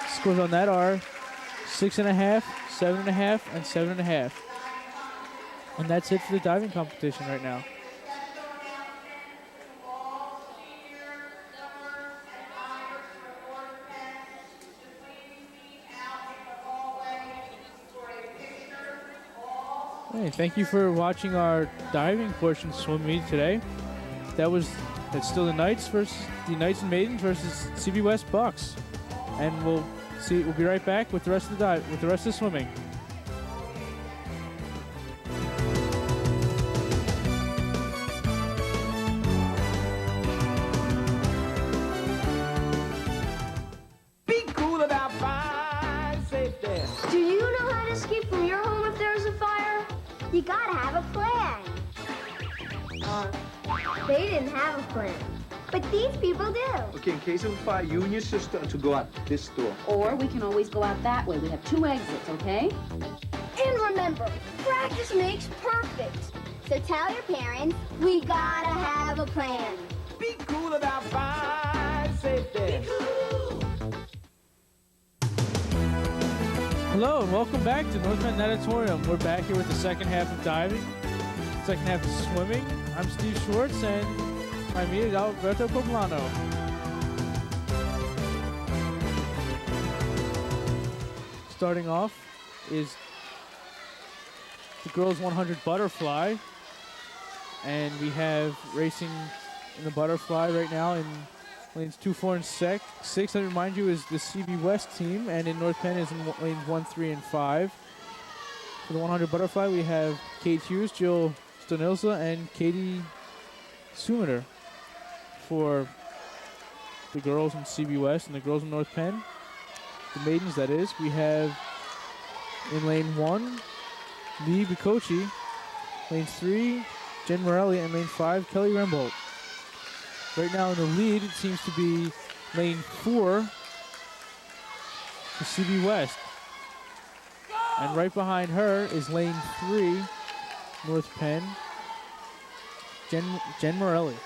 Scores on that are 6.5, 7.5, and 7.5. And that's it for the diving competition right now. Hey, thank you for watching our diving portion swim meet today. That's still the Knights and Maidens versus CB West Bucks. And we'll be right back with the rest of the swimming. Be cool about fire safety. Do you know how to escape from your home if there's a fire? You gotta have a plan. They didn't have a plan, but these people do. Okay, in case of a fire, you and your sister are to go out this door. Or we can always go out that way. We have 2 exits, okay? And remember, practice makes perfect. So tell your parents, we gotta have a plan. Be cool about fire safety. Hello and welcome back to North Bend Natatorium. We're back here with the second half of diving, second half of swimming. I'm Steve Schwartz and my meet is Alberto Poblano. Starting off is the girls 100 butterfly, and we have racing in the butterfly right now in lanes 2, 4, and 6. I remind you is the CB West team, and in North Penn is in lanes 1, 3, and 5. For the 100 butterfly, we have Kate Hughes, Jill Stonilza, and Katie Sumeter. For the girls in CB West and the girls in North Penn, the maidens that is, we have in lane 1, Lee Bicochi, lane 3, Jen Morelli, and lane 5, Kelly Rembolt. Right now in the lead, it seems to be lane 4 for CB West. And right behind her is lane 3, North Penn, Jen Morelli.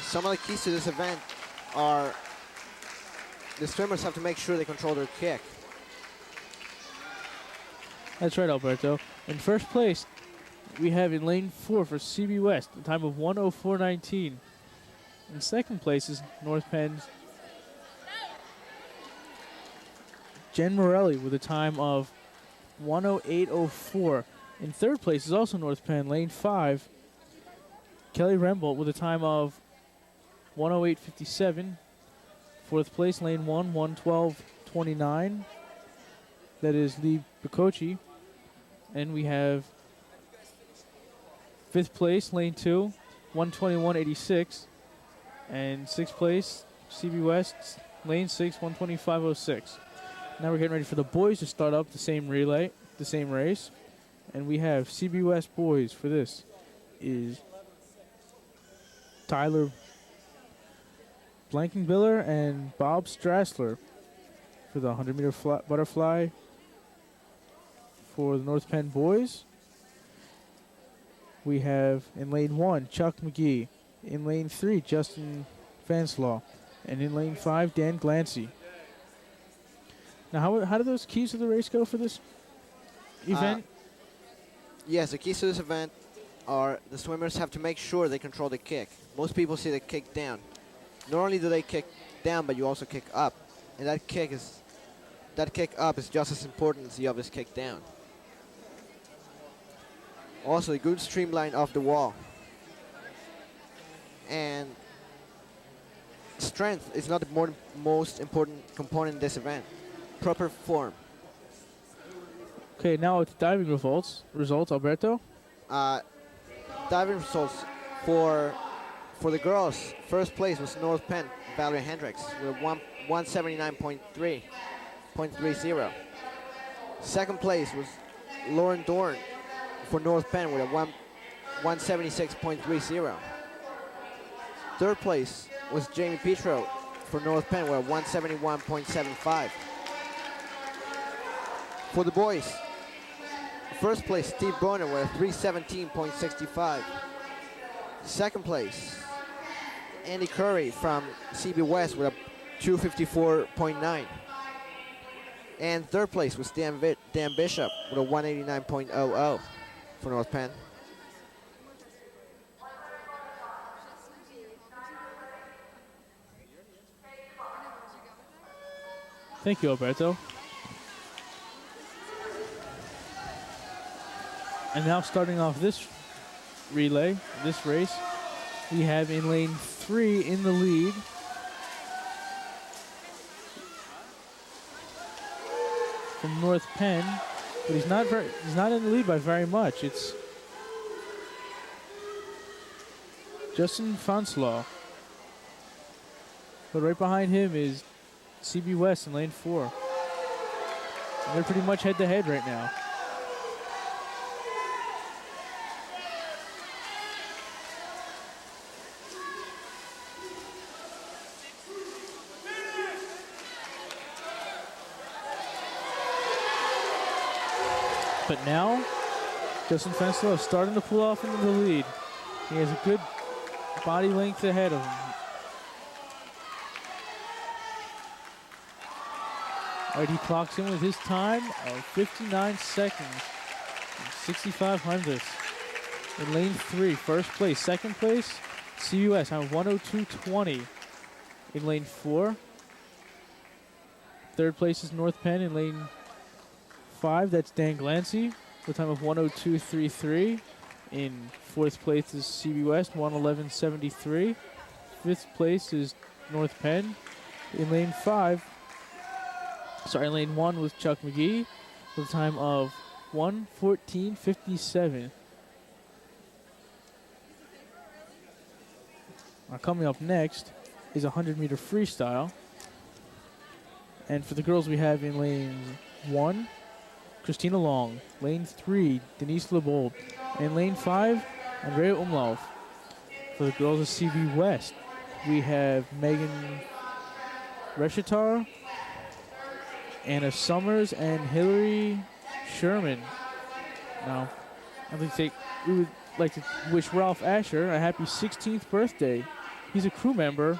Some of the keys to this event are the swimmers have to make sure they control their kick. That's right, Alberto. In first place, we have in lane 4 for CB West, a time of 1:04.19. In second place is North Penn's Jen Morelli with a time of 1:08.04. In third place is also North Penn, lane 5, Kelly Rembolt with a time of 1:08.57. Fourth place, lane 1, 1:12.29. That is Lee Bicochi. And we have fifth place, lane 2, 1:21.86. And sixth place, CB West, lane 6, 1:25.06. Now we're getting ready for the boys to start up the same relay, the same race. And we have CB West boys for this is Tyler Blankenbiller and Bob Strassler for the 100-meter butterfly for the North Penn boys. We have in lane 1, Chuck McGee. In lane 3, Justin Fanslaw. And in lane 5, Dan Glancy. Now, how do those keys to the race go for this event? Yes, the keys to this event are the swimmers have to make sure they control the kick. Most people see the kick down. Not only do they kick down, but you also kick up. And that kick up is just as important as the obvious kick down. Also, a good streamline off the wall. And strength is not the most important component in this event. Proper form. Okay, now with the diving results, Alberto. Diving results for the girls. First place was North Penn, Valerie Hendricks with 179.30. Second place was Lauren Dorn for North Penn with a 176.30. Third place was Jamie Petro for North Penn with a 171.75. For the boys, first place Steve Boner with a 317.65. Second place Andy Curry from CB West with a 254.9. And third place was Dan Bishop with a 189.00 for North Penn. Thank you, Alberto. And now starting off this relay, this race, we have in lane 3 in the lead from North Penn, but he's not in the lead by very much. It's Justin Fanslaw. But right behind him is CB West in lane 4. And they're pretty much head to head right now. But now, Justin Fenslow is starting to pull off into the lead. He has a good body length ahead of him. All right, he clocks in with his time of 59 seconds, 65 hundredths. In lane 3, first place. Second place, CUS on 102.20. In lane 4, third place is North Penn. In lane 5, that's Dan Glancy with a time of 102.33. In fourth place is CB West, 111.73. Fifth place is North Penn. In lane 1 was Chuck McGee with a time of 1:14.57. Coming up next is a 100-meter freestyle. And for the girls, we have in lane 1, Christina Long. Lane 3, Denise LeBold. And lane 5, Andrea Umlauf. For the girls of CB West, we have Megan Reshitar, Anna Summers, and Hillary Sherman. Now, we would like to wish Ralph Asher a happy 16th birthday. He's a crew member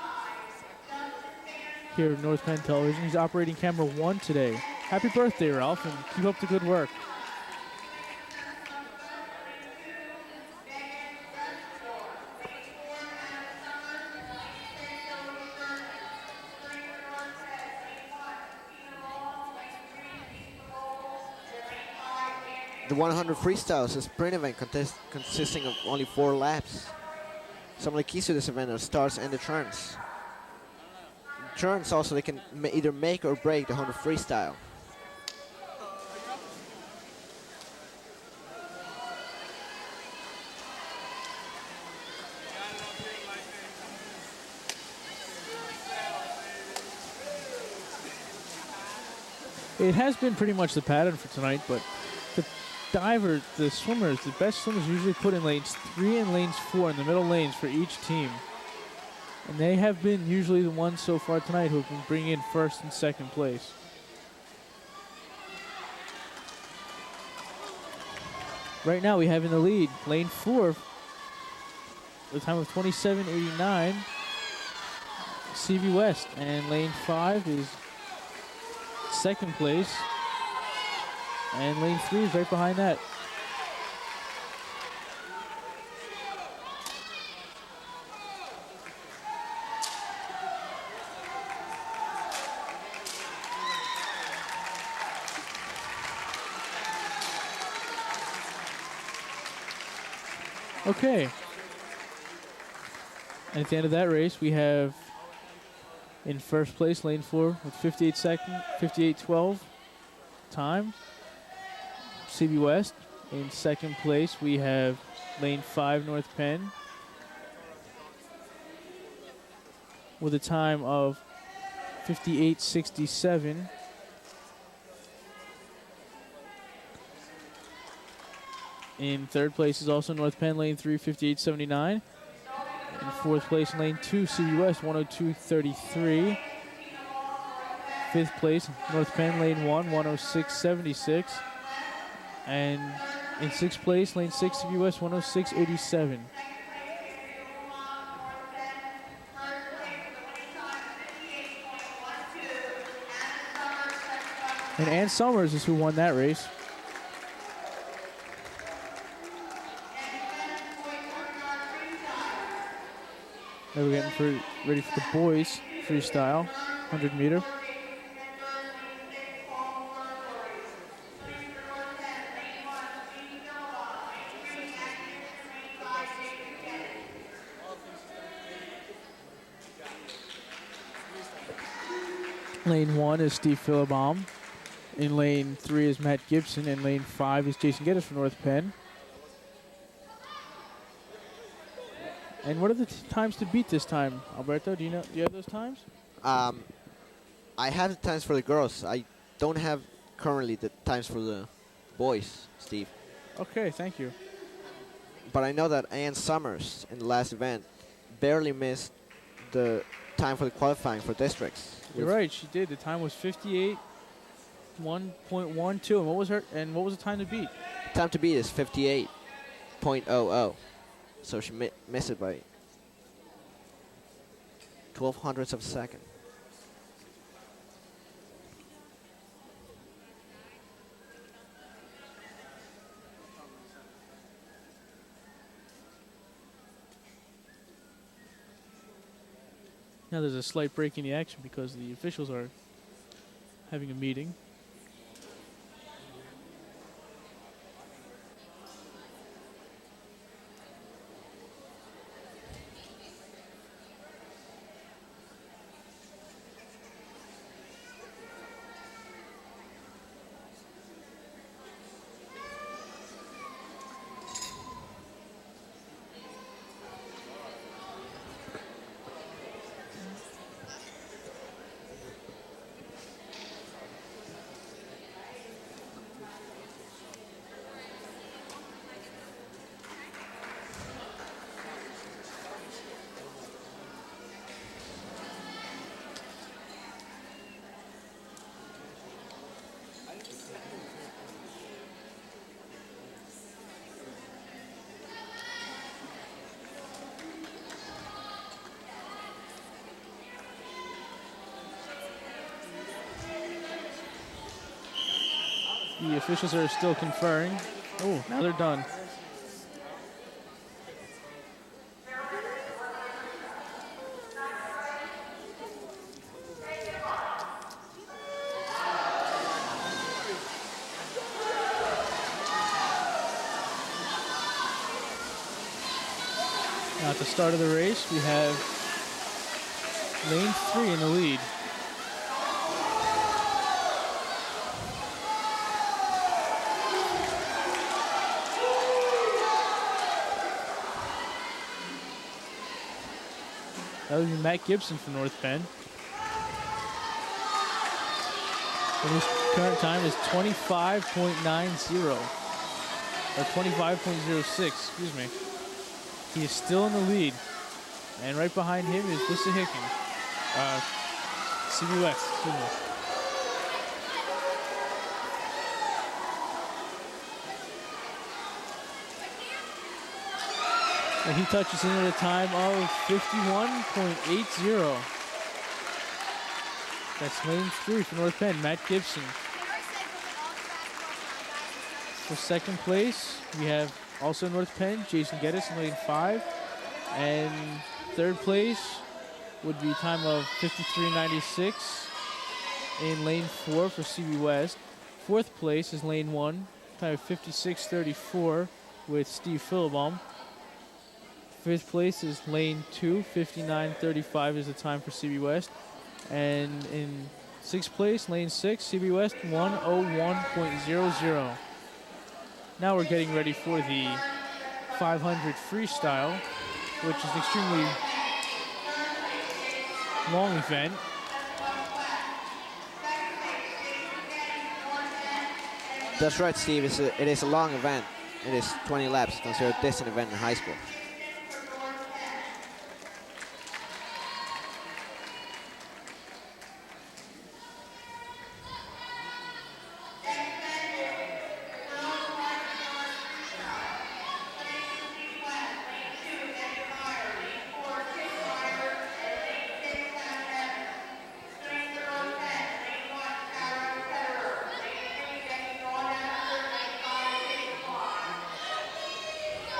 here at North Penn Television. He's operating camera 1 today. Happy birthday, Ralph, and keep up the good work. The 100 freestyle is a sprint event consisting of only 4 laps. Some of the keys to this event are starts and the turns. Turns also, they can either make or break the 100 freestyle. It has been pretty much the pattern for tonight, but the swimmers, the best swimmers usually put in lanes 3 and lanes 4 in the middle lanes for each team. And they have been usually the ones so far tonight who have been bringing in first and second place. Right now we have in the lead lane 4 with a time of 27.89, CB West, and lane 5 is second place. And lane 3 is right behind that. Okay. And at the end of that race, we have In first place, lane 4 with 58:12 time, CB West. In second place, we have lane 5, North Penn, with a time of 58:67. In third place is also North Penn, lane 3, 58:79. In fourth place, lane 2, CB West, 102.33. Fifth place, North Penn, lane 1, 106.76. And in sixth place, lane 6, CB West, 106.87. And Ann Summers is who won that race. Now we're getting ready for the boys freestyle, 100 meter. Lane 1 is Steve Philibom. In lane 3 is Matt Gibson. And lane 5 is Jason Geddes from North Penn. And what are the times to beat this time, Alberto? Do you have those times? I have the times for the girls. I don't have currently the times for the boys, Steve. Okay, thank you. But I know that Ann Summers in the last event barely missed the time for the qualifying for districts. You're right, she did. The time was 58 1.12. And what was the time to beat? Time to beat is 58.00. So she missed it by 12 hundredths of a second. Now there's a slight break in the action because the officials are having a meeting. The officials are still conferring. Oh, now they're done. Now at the start of the race, we have lane 3 in the lead. That would be Matt Gibson from North Penn. And his current time is 25.90, or 25.06, excuse me. He is still in the lead. And right behind him is Lissa Hicken. CB West, excuse me. And he touches in at a time of 51.80. That's lane 3 for North Penn, Matt Gibson. For second place, we have also North Penn, Jason Geddes in lane 5. And third place would be time of 53.96 in lane 4 for CB West. Fourth place is lane 1, time of 56.34 with Steve Philibom. Fifth place is lane 2, 59.35 is the time for CB West. And in 6th place, lane 6, CB West 101.00. Now we're getting ready for the 500 freestyle, which is an extremely long event. That's right, Steve. It is a long event. It is 20 laps, considered a distant event in high school.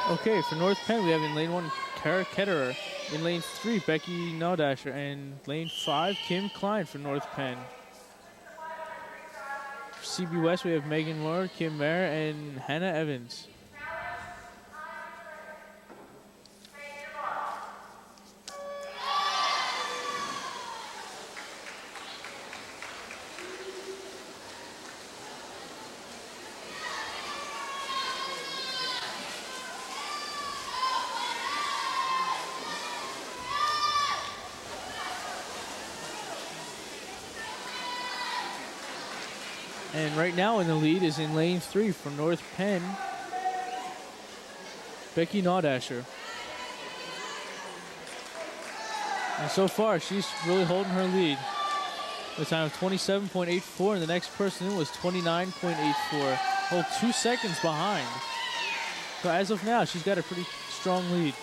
Okay, for North Penn, we have in lane 1, Kara Ketterer. In lane 3, Becky Naudasher. And lane 5, Kim Klein for North Penn. For CB West, we have Megan Moore, Kim Mayer, and Hannah Evans. And right now in the lead is in lane 3 for North Penn, Becky Naudasher. And so far, she's really holding her lead. With a time of 27.84, and the next person in was 29.84. Whole 2 seconds behind. So as of now, she's got a pretty strong lead.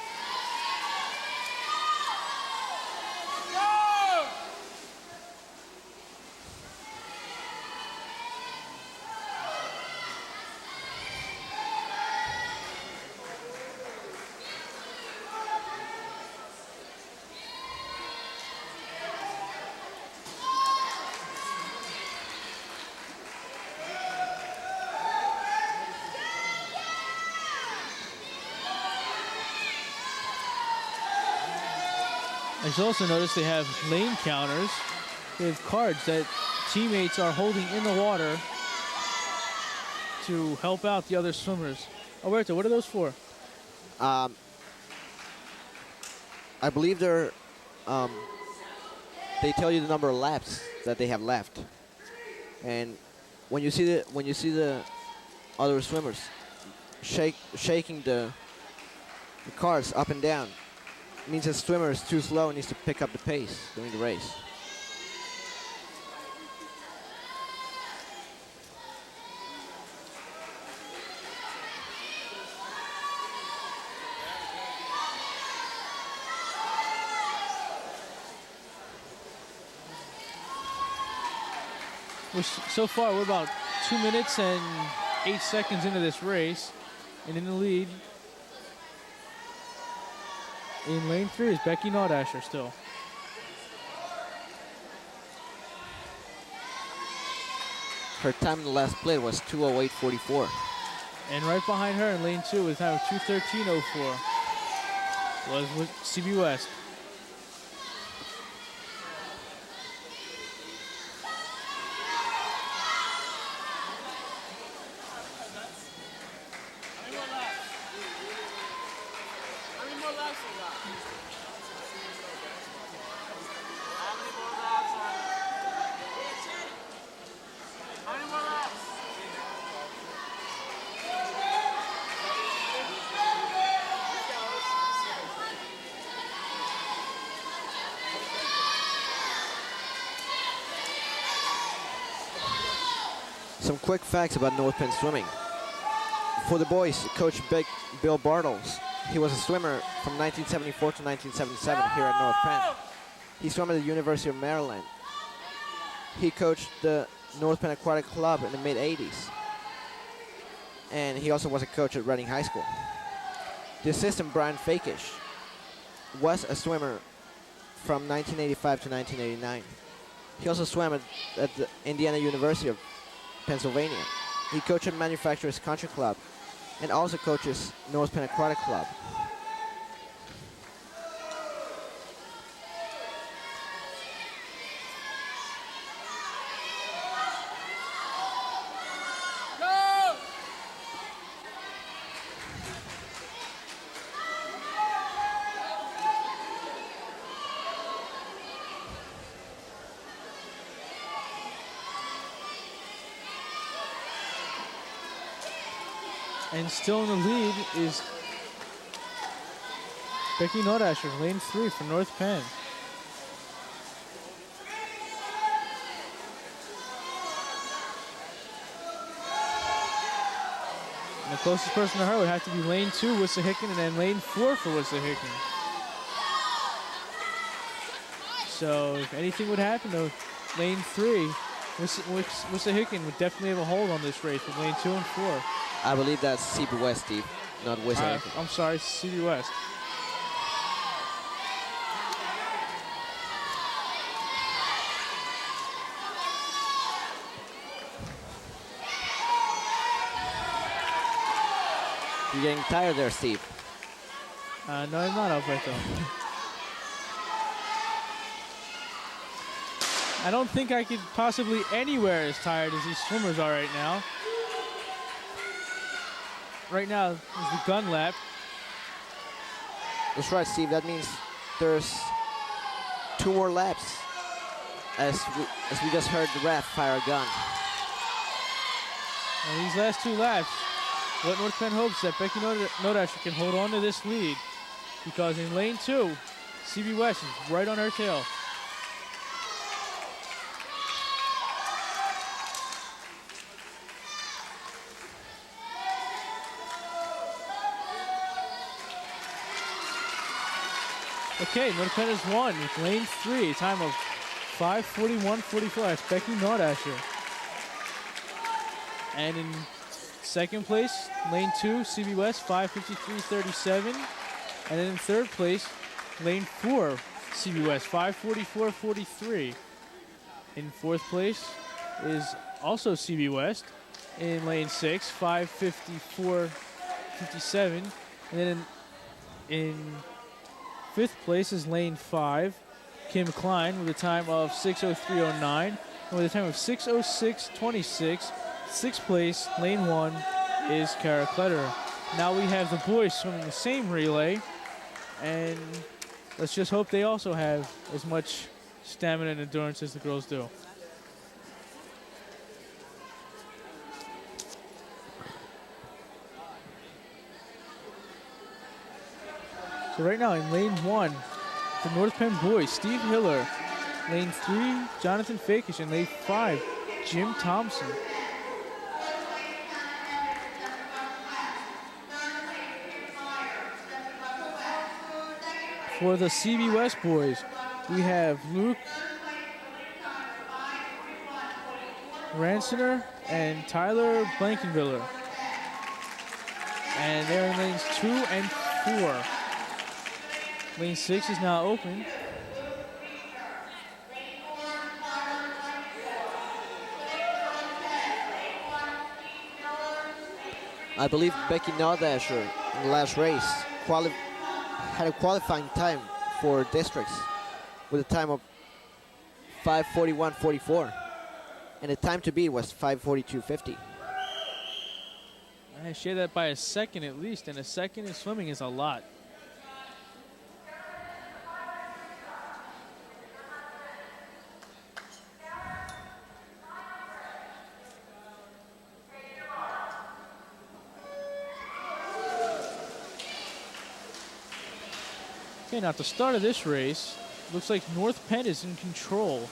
And you'll also notice they have lane counters. They have cards that teammates are holding in the water to help out the other swimmers. Alberto, what are those for? I believe they're they tell you the number of laps that they have left, and when you see the other swimmers shaking the cards up and down, it means the swimmer is too slow and needs to pick up the pace during the race. So far, we're about 2 minutes and 8 seconds into this race, and in the lead in lane 3 is Becky Naudasher still. Her time in the last split was 2:08.44. And right behind her in lane 2 with a time of 2:13.04 was with CB West. Some quick facts about North Penn swimming. For the boys, Coach Bill Bartles, he was a swimmer from 1974 to 1977 here at North Penn. He swam at the University of Maryland. He coached the North Penn Aquatic Club in the mid-'80s. And he also was a coach at Reading High School. The assistant, Brian Fakish, was a swimmer from 1985 to 1989. He also swam at the Indiana University of Pennsylvania. He coached at Manufacturers Country Club and also coaches North Penn Aquatic Club. And still in the lead is Becky Nordasher, lane 3 for North Penn. And the closest person to her would have to be lane 2, Wissahickon, and then lane 4 for Wissahickon. So if anything would happen to lane 3, Wissahickon would definitely have a hold on this race with lane 2 and 4. I believe that's CB West, Steve, not Wissahickon. I'm sorry, CB West. You're getting tired there, Steve. No, I'm not, Alberto. I don't think I could possibly anywhere as tired as these swimmers are right now. Right now is the gun lap. That's right, Steve. That means there's 2 more laps as we just heard the ref fire a gun. And these last 2 laps, what North Penn hopes that Becky Nordasher can hold on to this lead, because in lane 2, CB West is right on her tail. Okay, North Penn has won with lane 3, a time of 5:41.44. That's Becky Nordasher. And in second place, lane 2, CB West, 5:53.37. And then in third place, lane 4, CB West, 5:44.43. In fourth place is also CB West in lane 6, 5:54.57. And then in fifth place is lane 5, Kim Klein, with a time of 6:03.09. And with a time of 6:06.26, sixth place, lane 1, is Kara Kletterer. Now we have the boys swimming the same relay, and let's just hope they also have as much stamina and endurance as the girls do. So right now in lane 1, the North Penn boys, Steve Hiller. Lane 3, Jonathan Fakish. And lane 5, Jim Thompson. For the CB West boys, we have Luke Ransoner and Tyler Blankenviller. And they're in lanes 2 and 4. Lane 6 is now open. I believe Becky Nordasher in the last race had a qualifying time for districts with a time of 5:41.44, and the time to beat was 5:42.50. I share that by a second at least, and a second in swimming is a lot. Okay, now at the start of this race, looks like North Penn is in control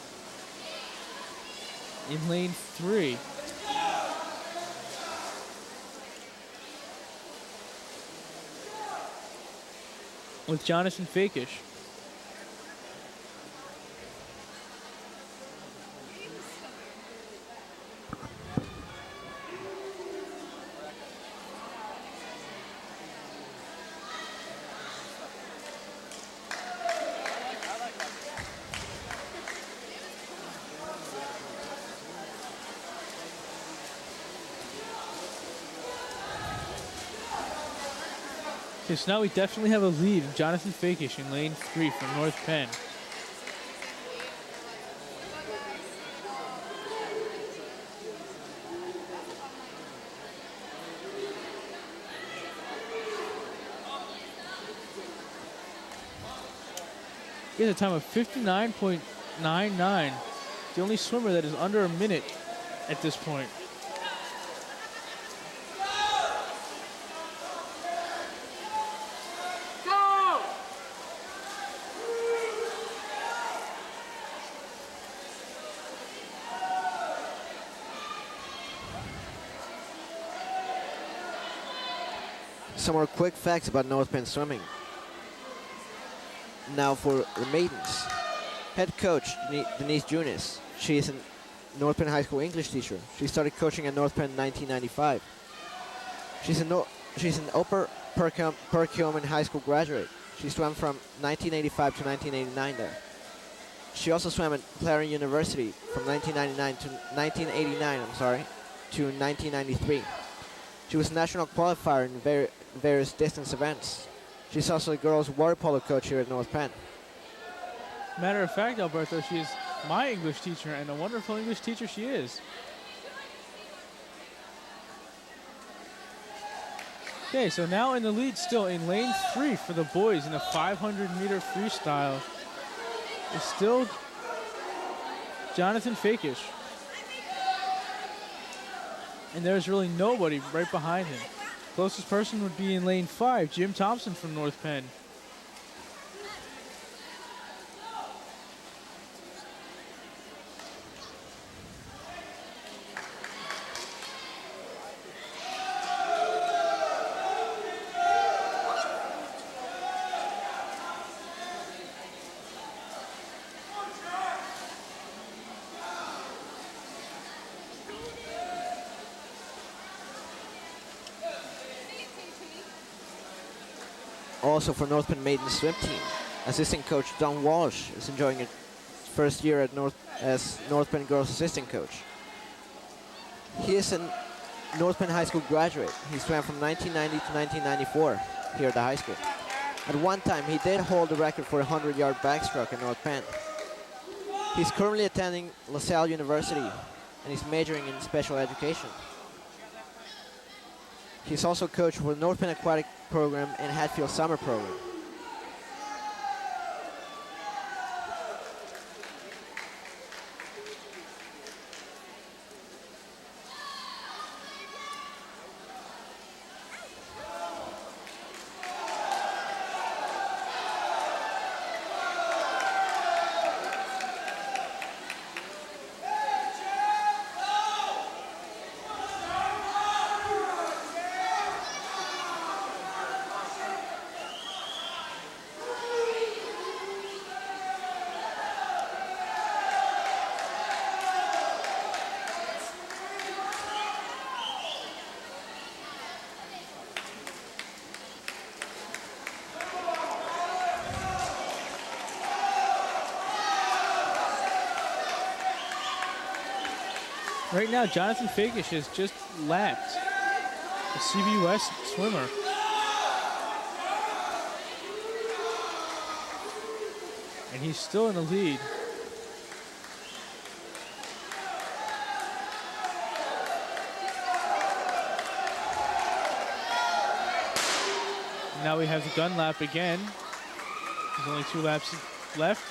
in lane 3. With Jonathan Fakish. Okay, so now we definitely have a lead of Jonathan Fakish in lane 3 for North Penn. He has a time of 59.99. The only swimmer that is under a minute at this point. some more quick facts about North Penn swimming. Now for the maidens. Head coach Denise Junis. She is a North Penn High School English teacher. She started coaching at North Penn in 1995. She's an Upper Perkiomen High School graduate. She swam from 1985 to 1989 there. She also swam at Clarion University from 1999 to 1989, to 1993. She was a national qualifier in various distance events. She's also a girls water polo coach here at North Penn. Matter of fact, Alberto, she is my English teacher, and a wonderful English teacher she is. Okay, so now in the lead still in lane 3 for the boys in the 500-meter freestyle is still Jonathan Fakish. And there's really nobody right behind him. Closest person would be in lane 5, Jim Thompson from North Penn. Also for North Penn Maiden swim team, assistant coach Don Walsh is enjoying his first year at as North Penn girls assistant coach. He is a North Penn High School graduate. He swam from 1990 to 1994 here at the high school. At one time, he did hold the record for a 100-yard backstroke at North Penn. He's currently attending LaSalle University, and he's majoring in special education. He's also coach for the North Penn Aquatic Program and Hatfield Summer Program. Right now, Jonathan Fakish has just lapped a CB West swimmer. And he's still in the lead. Now we have the gun lap again. There's only 2 laps left.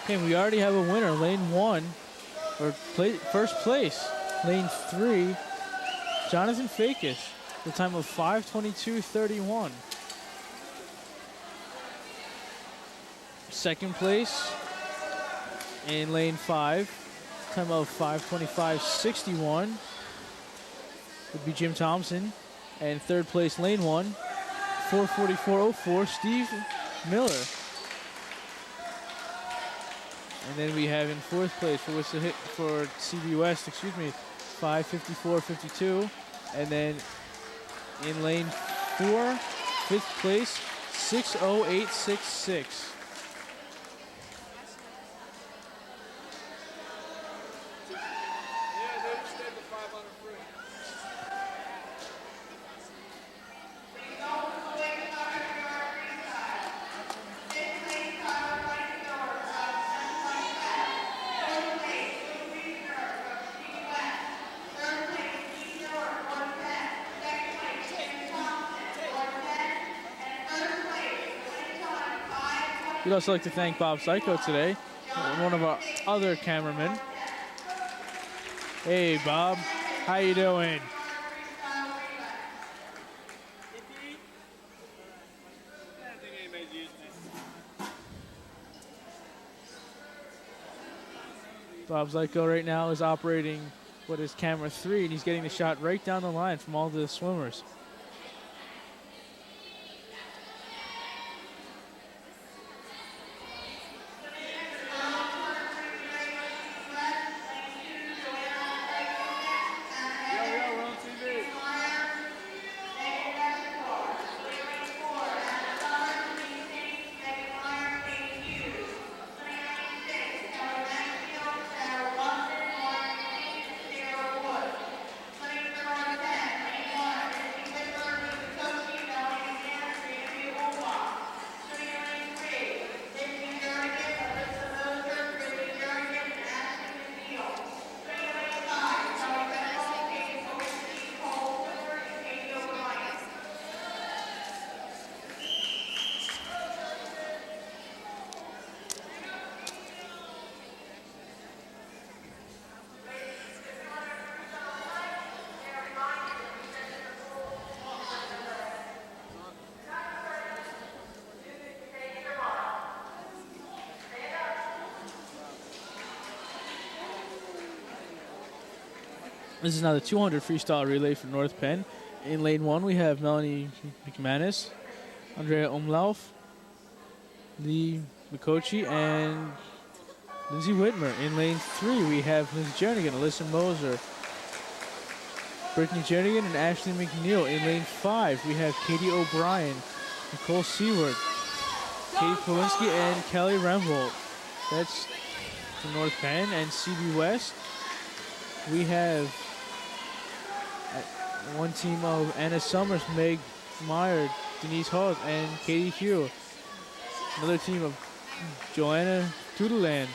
Okay, we already have a winner, lane 1, or first place, lane 3, Jonathan Fakish, the time of 5:22:31. Second place in lane 5, time of 5:25:61 would be Jim Thompson, and third place, lane 1, 4:44:04, Steve Miller. And then we have in fourth place for CB West, 5:54:52. And then in lane 4, fifth place, 6:08:66. We'd also like to thank Bob Psycho today, one of our other cameramen. Hey, Bob. How you doing? Bob Zyko right now is operating what is camera 3, and he's getting the shot right down the line from all the swimmers. This is now the 200 freestyle relay for North Penn. In lane 1, we have Melanie McManus, Andrea Umlauf, Lee McCochi, and Lindsay Whitmer. In lane 3, we have Lindsay Jernigan, Alyssa Moser, Brittany Jernigan, and Ashley McNeil. In lane 5, we have Katie O'Brien, Nicole Seward, Katie Powinski, and Kelly Rembold. That's for North Penn. And CB West, we have one team of Anna Summers, Meg Meyer, Denise Hoth, and Katie Hugh. Another team of Joanna Toodleland,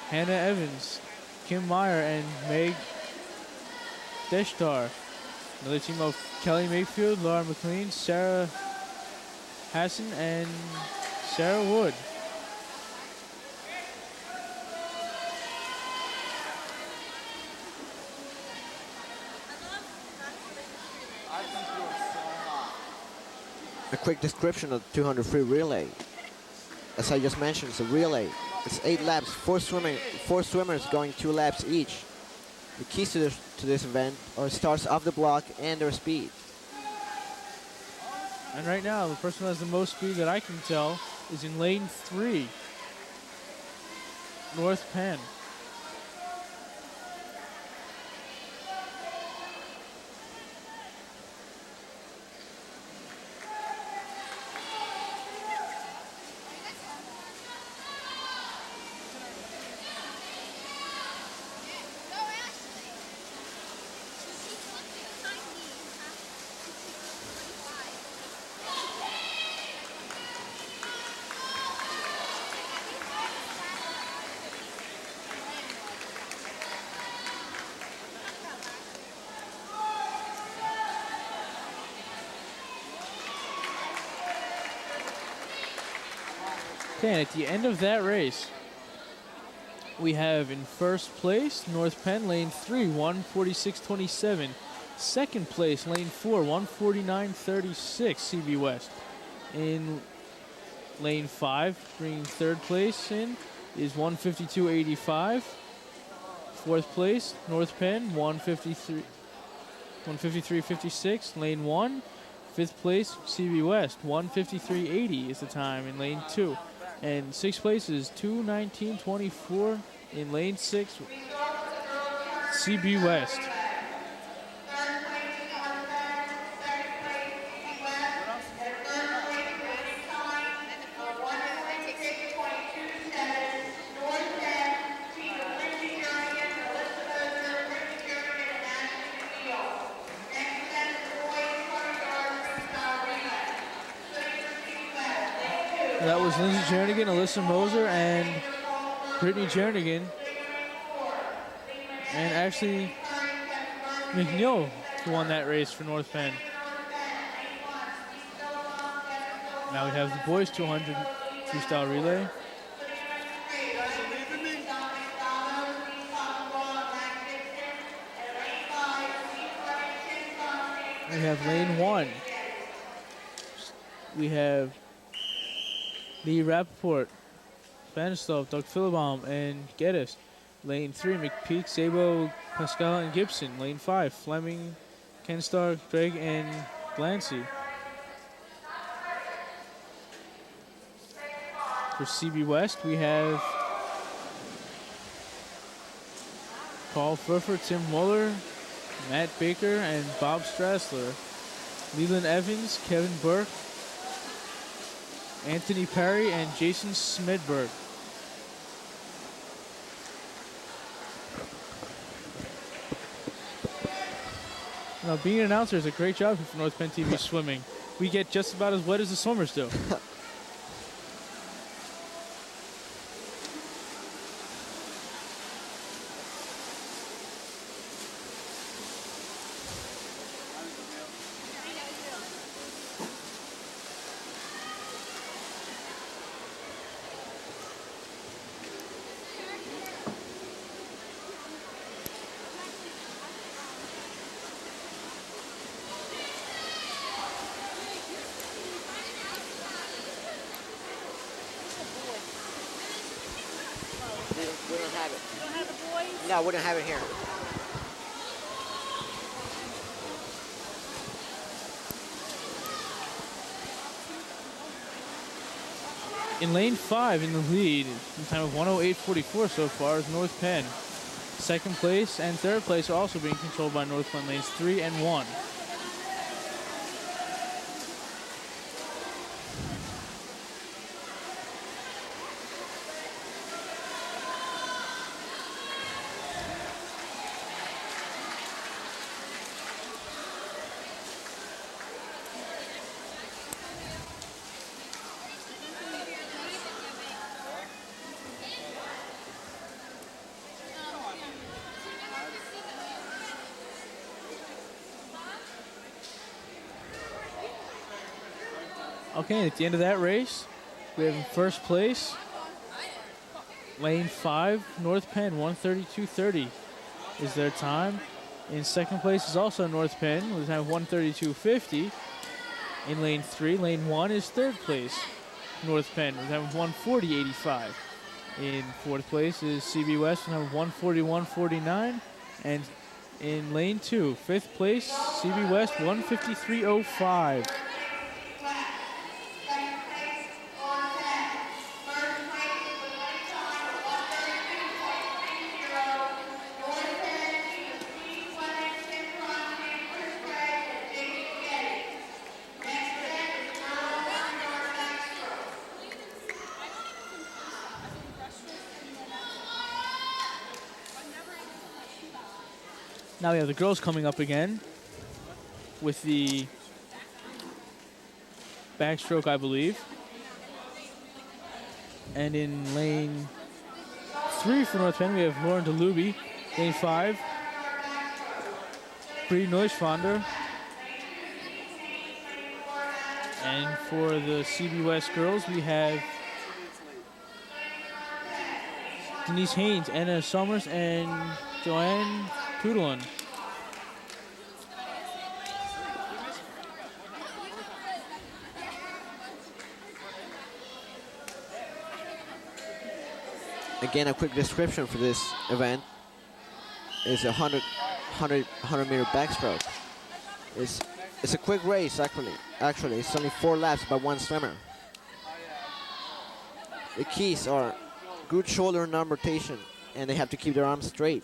Hannah Evans, Kim Meyer, and Meg Deshtar. Another team of Kelly Mayfield, Laura McLean, Sarah Hassan, and Sarah Wood. A quick description of the 200 free relay. As I just mentioned, it's a relay. It's 8 laps, 4 swimmers going 2 laps each. The keys to this event are starts off the block and their speed. And right now, the person who has the most speed that I can tell is in lane 3, North Penn. Okay, and at the end of that race, we have in first place, North Penn, lane 3, 146.27. Second place, lane 4, 149.36, CB West. In lane 5, bringing third place in, is 152.85. Fourth place, North Penn, 153.56. Lane 1, fifth place, CB West, 153.80 is the time in lane 2. And sixth place is 219.24 in lane 6, CB West. That was Lindsay Jernigan, Alyssa Moser, and Brittany Jernigan. And Ashley McNeil who won that race for North Penn. Now we have the boys 200 freestyle relay. We have lane 1. We have Lee Rappaport, Stanislav, Doug Philbaum, and Geddes. Lane 3, McPeak, Sabo, Pascal, and Gibson. Lane 5, Fleming, Ken Stark, Drake, and Glancy. For CB West, we have Paul Furfer, Tim Muller, Matt Baker, and Bob Strassler. Leland Evans, Kevin Burke, Anthony Perry, and Jason Smedberg. Now, being an announcer is a great job for North Penn TV Swimming. We get just about as wet as the swimmers do. We don't have it. You don't have the boys? No, we don't have it here. In lane 5 in the lead, in time of 1:08.44 so far, is North Penn. Second place and third place are also being controlled by North Penn lanes 3 and 1. Okay, at the end of that race, we have in first place, lane 5, North Penn, 1:32.30 is their time. In second place is also North Penn with a time of 1:32.50. In lane 3, lane 1 is third place, North Penn with a time of 1:40.85. In fourth place is CB West with a time of 1:41.49. And in lane 2, fifth place, CB West, 1:53.05. Now we have the girls coming up again with the backstroke, I believe. And in lane 3 for North Penn, we have Lauren DeLuby. Lane 5, Bree Neuschwander. And for the CB West girls, we have Denise Haynes, Anna Summers, and Joanne Poodlin. Again, a quick description for this event is a 100 meter backstroke. It's a quick race, actually. It's only 4 laps by one swimmer. The keys are good shoulder and arm rotation, and they have to keep their arms straight.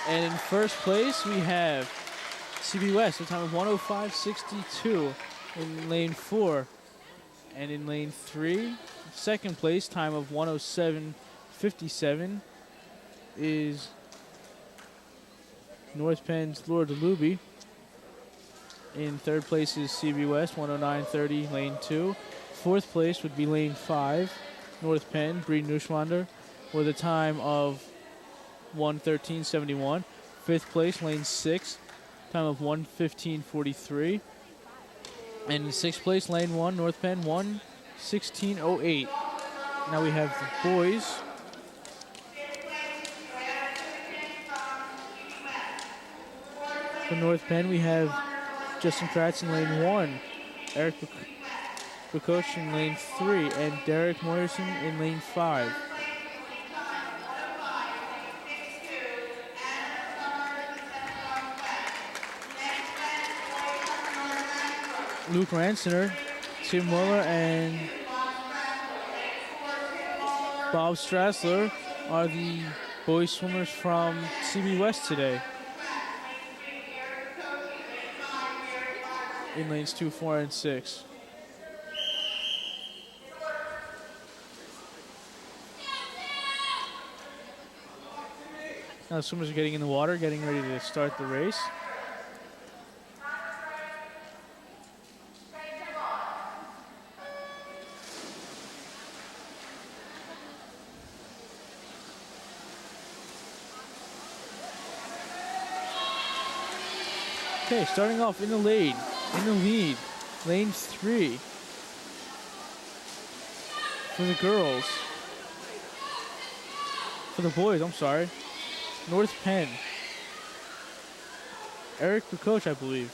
And in first place, we have CB West, a time of 105.62 in lane 4. And in lane 3, second place, time of 107.57 is North Penn's Laura DeLuby. In third place is CB West, 109.30, lane 2. Fourth place would be lane 5, North Penn, Bree Neuschwander, with a time of 113.71. Fifth place, lane 6, time of 115.43. And in sixth place, lane 1, North Penn, 116.08. Now we have the boys. For North Penn, we have Justin Kratz in lane 1, Eric Bakoch in lane 3, and Derek Moyerson in lane 5. Luke Ransoner, Tim Muller, and Bob Strassler are the boys swimmers from CB West today. In lanes 2, 4, and 6. Now the swimmers are getting in the water, getting ready to start the race. Okay, starting off in the lead, lane 3 for the girls. For the boys, I'm sorry. North Penn. Eric Bakoch, I believe.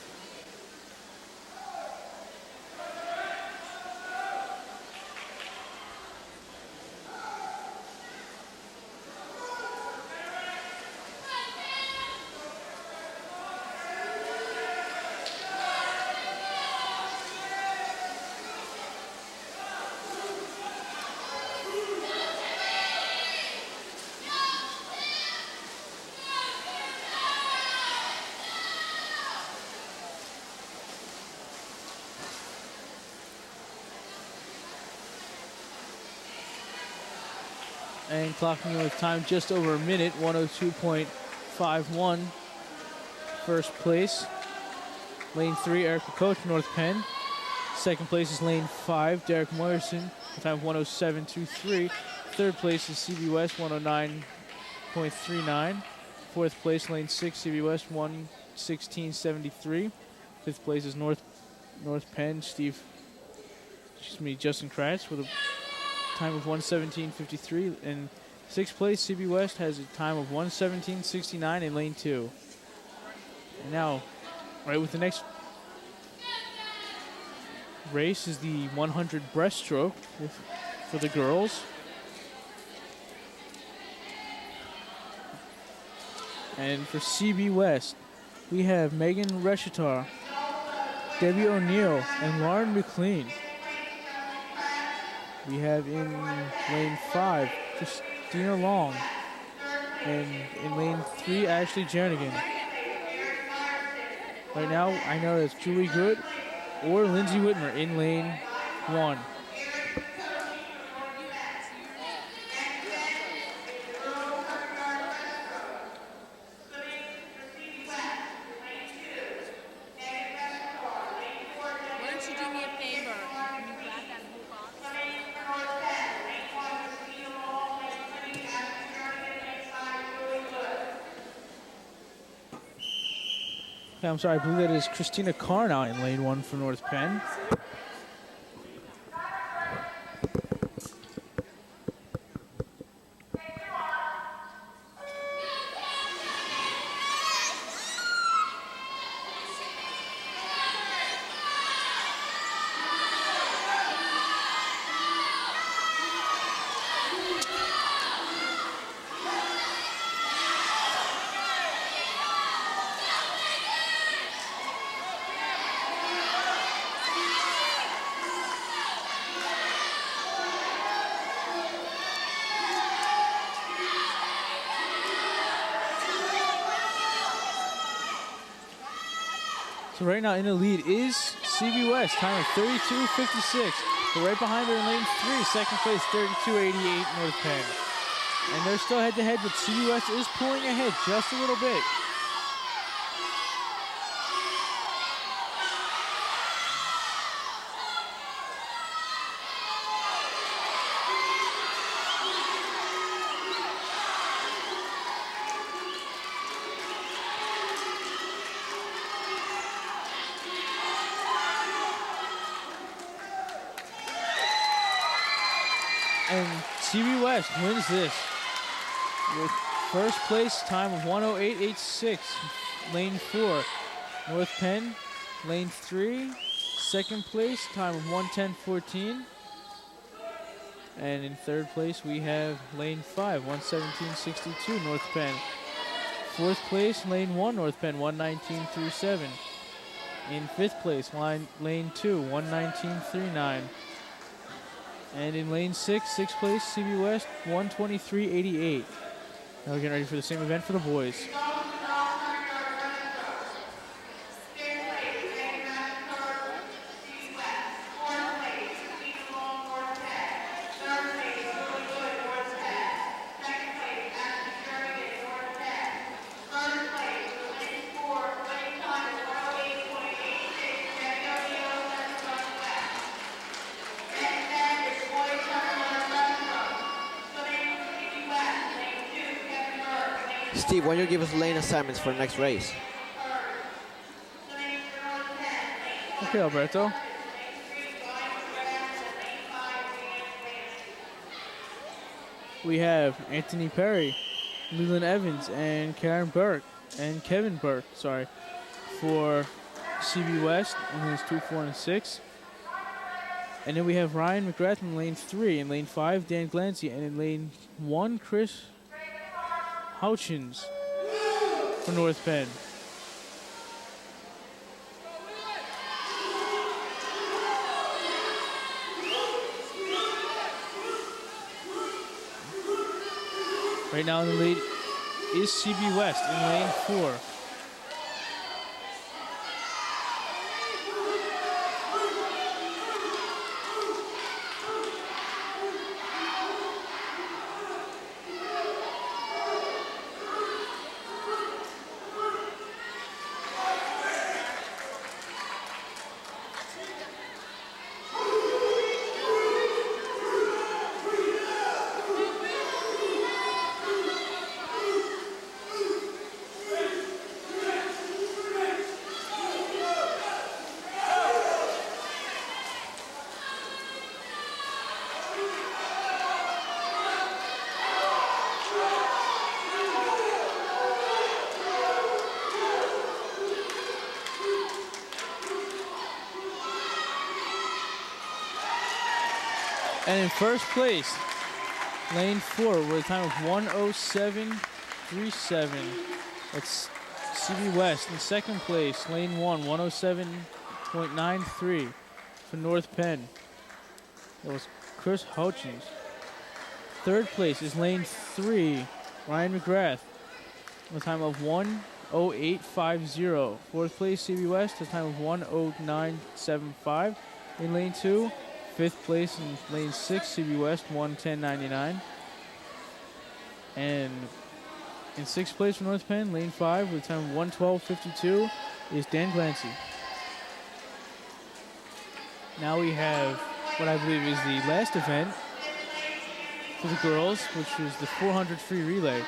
And clocking in with time just over a minute, 102.51. First place, lane 3, Eric Bakoch, North Penn. Second place is lane 5, Derek Moyerson, time of 107.23. Third place is CB West, 109.39. Fourth place, lane 6, CB West, 116.73. Fifth place is North Penn, Justin Kratz with a time of 117.53, and sixth place CB West has a time of 117.69 in lane 2. And now, right with the next race is the 100 breaststroke for the girls. And for CB West, we have Megan Reshitar, Debbie O'Neill, and Lauren McLean. We have in lane 5, Christina Long. And in lane 3, Ashley Jernigan. Right now, I know it's Julie Good or Lindsay Whitmer in lane 1. I'm sorry, I believe that is Christina Carr now in lane 1 for North Penn. So right now in the lead is CB West, time of 32:56. But right behind her in lane 3, second place, 32:88 North Penn. And they're still head-to-head, but CB West is pulling ahead just a little bit. And CB West wins this with first place time of 1:08.86, lane 4. North Penn, lane 3, second place time of 1:10.14. And in third place we have lane 5, 1:17.62, North Penn. Fourth place, lane 1, North Penn, 1:19.37. In fifth place, lane 2, 1:19.39. And in lane 6, sixth place, CB West, 1:23.88. Now we're getting ready for the same event for the boys. Steve, when you give us lane assignments for the next race? Okay, Alberto. We have Anthony Perry, Leland Evans, and Kevin Burke, for CB West in lanes 2, 4, and 6. And then we have Ryan McGrath in lane 3, in lane 5, Dan Glancy, and in lane 1, Chris Houchins for North Penn. Right now in the lead is CB West in lane 4. And in first place, lane 4 with a time of 1:07.37. That's CB West. In second place, lane 1, 1:07.93 for North Penn. That was Chris Hutchins. Third place is lane 3, Ryan McGrath, with a time of 1:08.50. Fourth place, CB West, a time of 1:09.75. In lane 2, fifth place in lane 6, CB West, 1:10.99. And in sixth place for North Penn, lane 5, with a time of 1:12.52, is Dan Glancy. Now we have what I believe is the last event for the girls, which is the 400 free relay.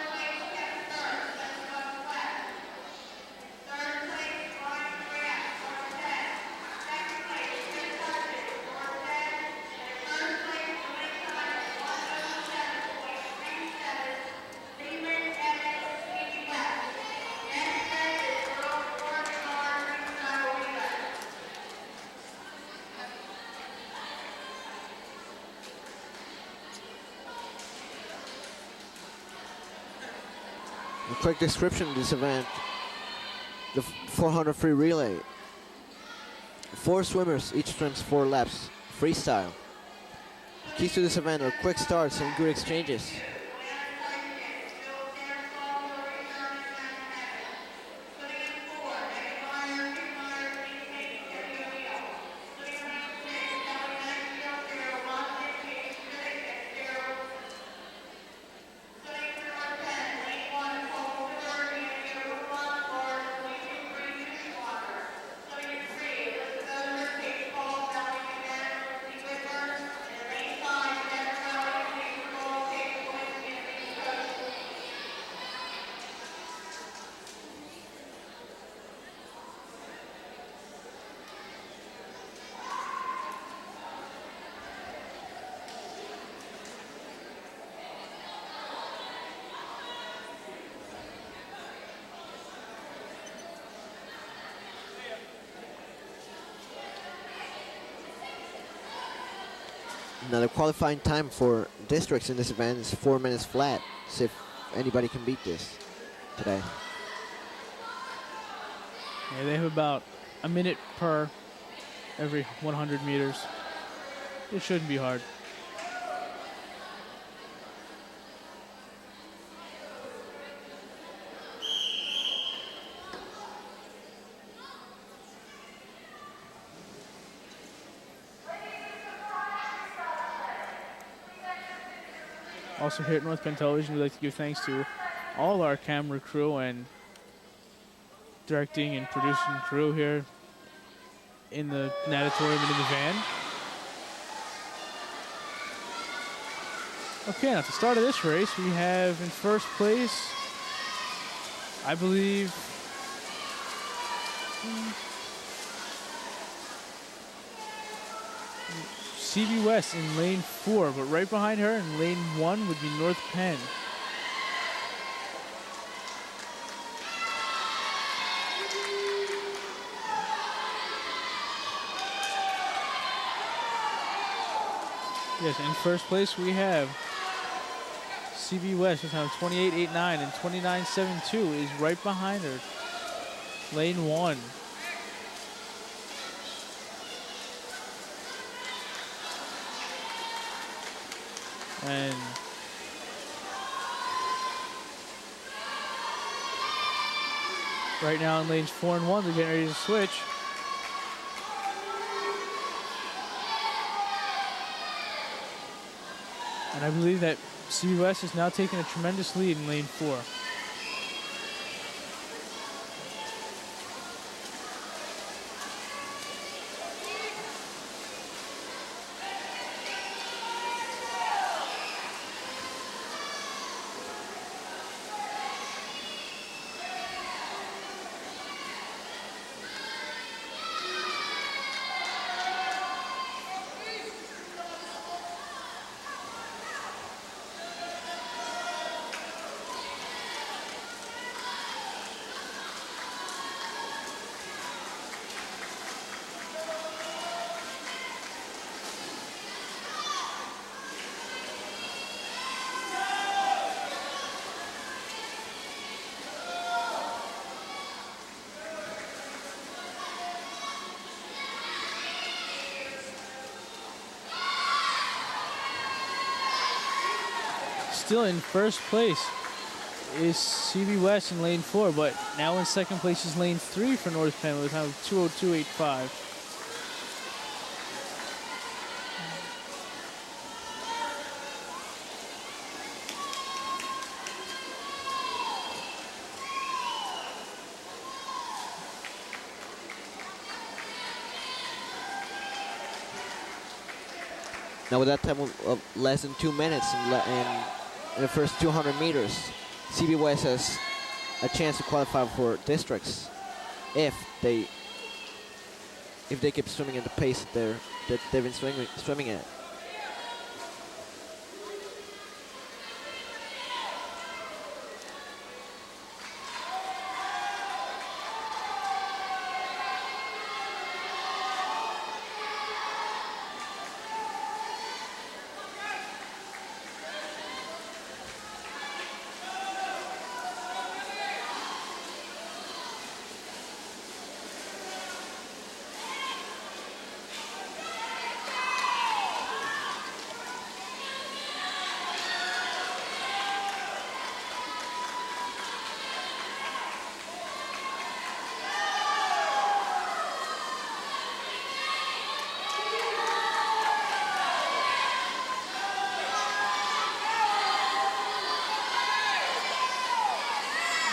A quick description of this event. The 400 free relay. 4 swimmers, each swims 4 laps, freestyle. Keys to this event are quick starts and good exchanges. Now the qualifying time for districts in this event is 4 minutes flat. See if anybody can beat this today. Yeah, they have about a minute per every 100 meters. It shouldn't be hard. Also here at North Penn Television, we'd like to give thanks to all our camera crew and directing and producing crew here in the natatorium and in the van. Okay, now at the start of this race, we have in first place, I believe, CB West in lane 4, but right behind her in lane 1 would be North Penn. Yes, in first place we have CB West with time 28.89 and 29.72 is right behind her. Lane 1. And right now in lanes 4 and 1, they're getting ready to switch. And I believe that CB West is now taking a tremendous lead in lane 4. Still in first place is CB West in lane 4, but now in second place is lane 3 for North Penn with a time of 2:02.85. Now with that time of less than 2 minutes in the first 200 meters, CB West has a chance to qualify for districts if they keep swimming at the pace that they've been swimming at.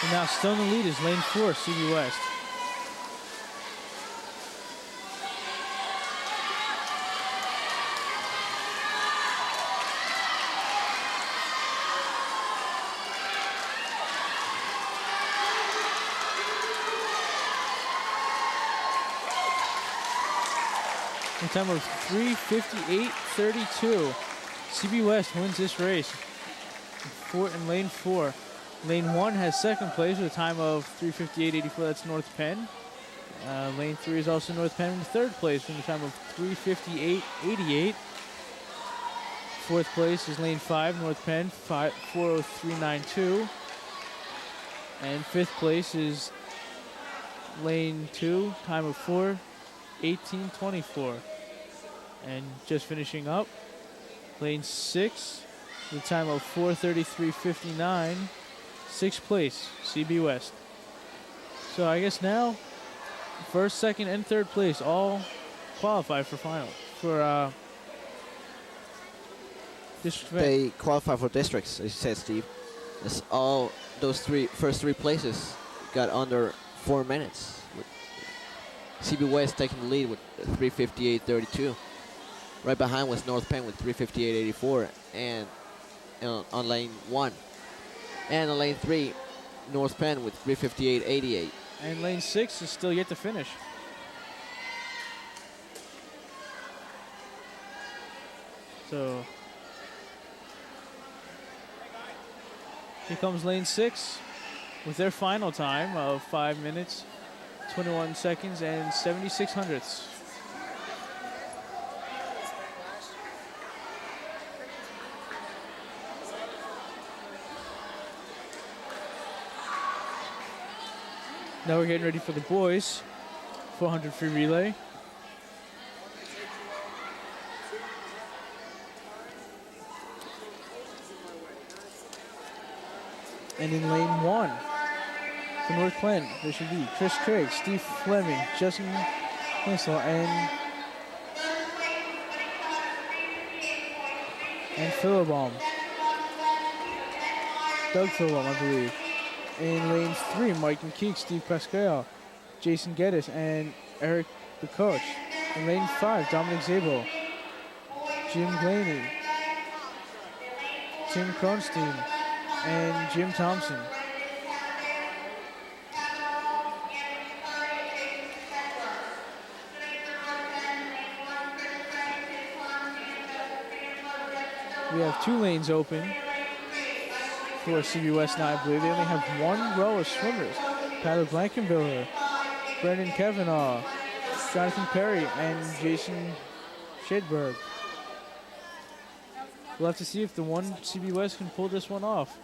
And now still in the lead is lane 4, CB West. In time of 3:58.32, CB West wins this race in lane 4. Lane 1 has second place with a time of 3:58.84. That's North Penn. Lane 3 is also North Penn in third place with a time of 3:58.88. fourth place is lane 5, North Penn, 4:03.92. And fifth place is lane 2, time of 4:18.24. And just finishing up, lane 6, the time of 4:33.59, sixth place, CB West. So I guess now, first, second, and third place all qualify for final, for district event. They qualify for districts, as you said, Steve. It's all those first three places got under 4 minutes. With CB West taking the lead with 3:58.32. Right behind was North Penn with 3:58.84, and on lane 1. And on lane 3, North Penn with 3:58.88. And lane 6 is still yet to finish. So here comes lane 6 with their final time of 5 minutes, 21 seconds, and 76 hundredths. Now we're getting ready for the boys 400 free relay. And in lane 1 for North Penn, there should be Chris Craig, Steve Fleming, Justin Winslow, and Philibom. Doug Philibom, I believe. In lane 3, Mike McKeek, Steve Pascal, Jason Geddes, and Eric the coach. In lane 5, Dominic Zabel, Jim Glaney, Tim Kronstein, and Jim Thompson. We have 2 lanes open for CB West now, I believe. They only have 1 row of swimmers. Tyler Blankenbiller, Brendan Kavanaugh, Jonathan Perry, and Jason Shedberg. We'll have to see if the one CB West can pull this one off.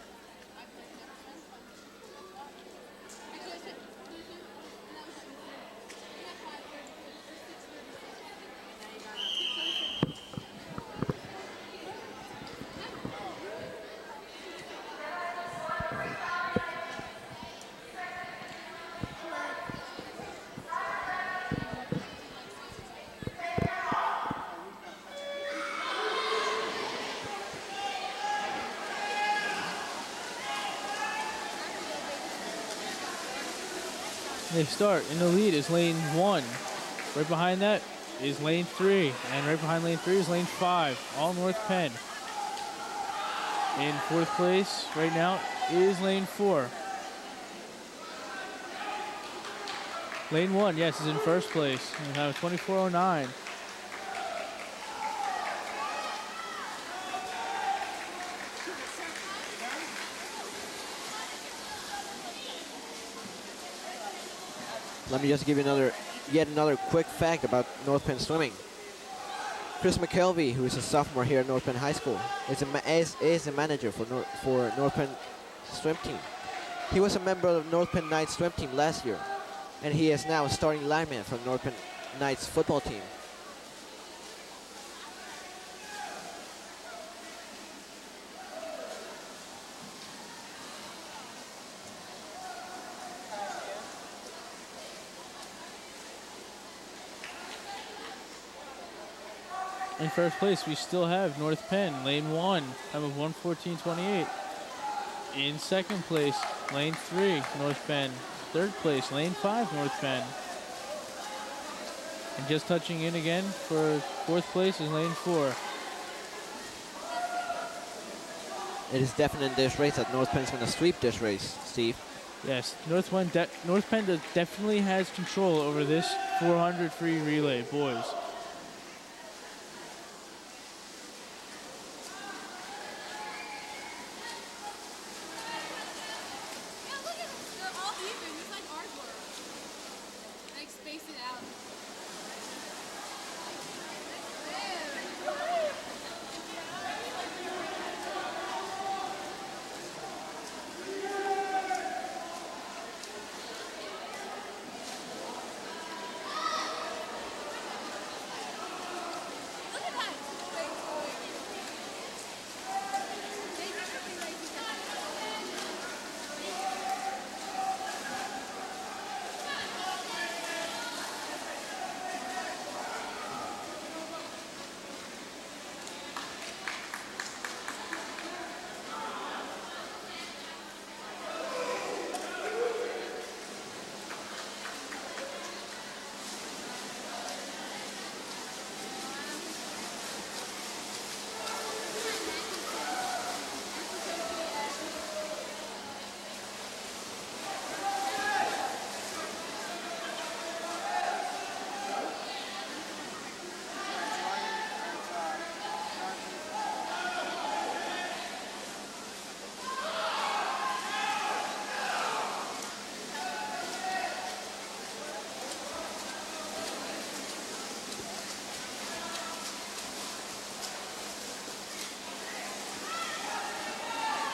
They start. In the lead is lane 1. Right behind that is lane 3. And right behind lane 3 is lane 5. All North Penn. In fourth place right now is lane 4. Lane 1, yes, is in first place. We have 24:09. Let me just give you yet another quick fact about North Penn swimming. Chris McKelvey, who is a sophomore here at North Penn High School, is a manager for North Penn swim team. He was a member of North Penn Knights swim team last year, and he is now a starting lineman for North Penn Knights football team. In first place, we still have North Penn, lane 1, time of 1:14.28. In second place, lane 3, North Penn. Third place, lane 5, North Penn. And just touching in again for fourth place is lane 4. It is definite in this race that North Penn is going to sweep this race, Steve. Yes, North Penn definitely has control over this 400 free relay, boys.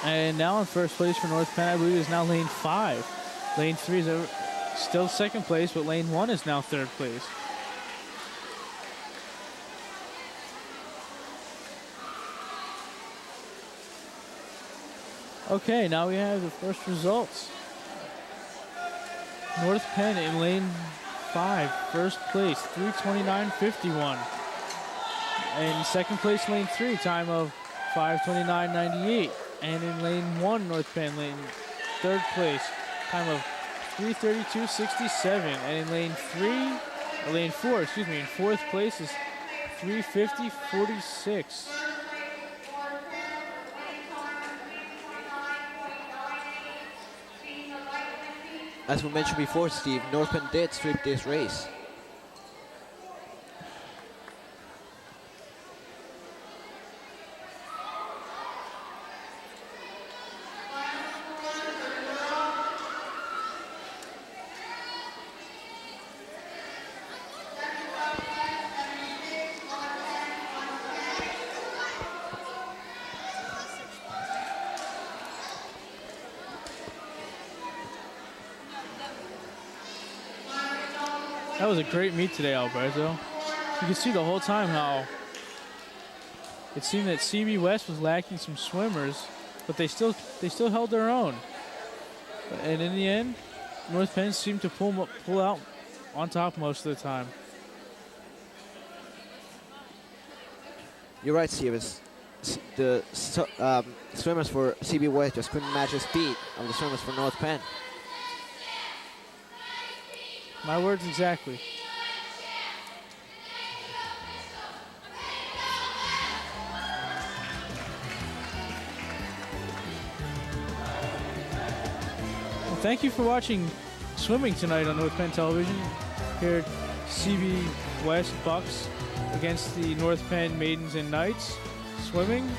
And now in first place for North Penn, I believe, is now lane 5. Lane 3 is still second place, but lane 1 is now third place. Okay, now we have the first results. North Penn in lane 5, first place, 3:29.51. And second place, lane 3, time of 5:29.98. And in lane 1, North Penn, lane third place, time of 3:32.67. And in lane 4, in fourth place is 3:50.46. As we mentioned before, Steve, North Penn did sweep this race. That was a great meet today, Alberto. You can see the whole time how it seemed that CB West was lacking some swimmers, but they still held their own. And in the end, North Penn seemed to pull out on top most of the time. You're right, Steve. The swimmers for CB West just couldn't match the speed of the swimmers for North Penn. My words exactly. Well, thank you for watching swimming tonight on North Penn Television. Here at CB West Bucks against the North Penn Maidens and Knights swimming.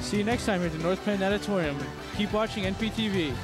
See you next time here at the North Penn Auditorium. Keep watching NPTV.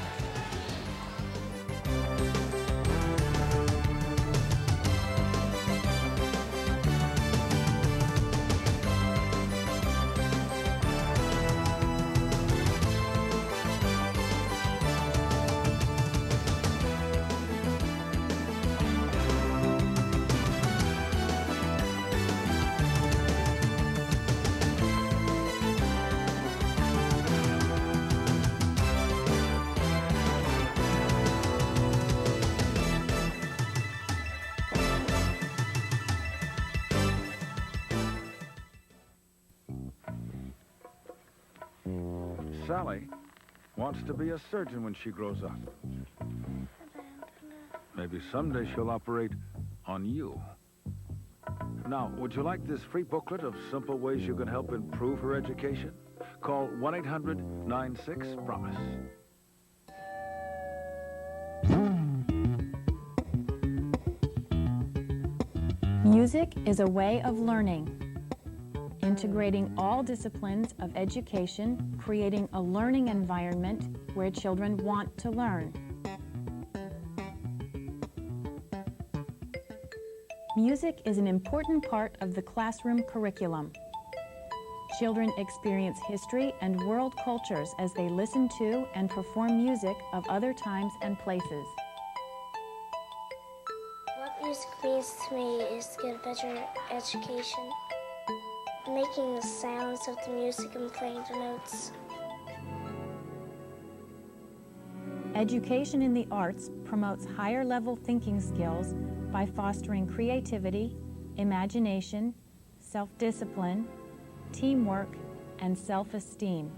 Sally wants to be a surgeon when she grows up. Maybe someday she'll operate on you. Now, would you like this free booklet of simple ways you can help improve her education? Call 1-800-96-PROMISE. Music is a way of learning, integrating all disciplines of education, creating a learning environment where children want to learn. Music is an important part of the classroom curriculum. Children experience history and world cultures as they listen to and perform music of other times and places. What music means to me is to get a better education. Making the sounds of the music and playing the notes. Education in the arts promotes higher level thinking skills by fostering creativity, imagination, self-discipline, teamwork, and self-esteem.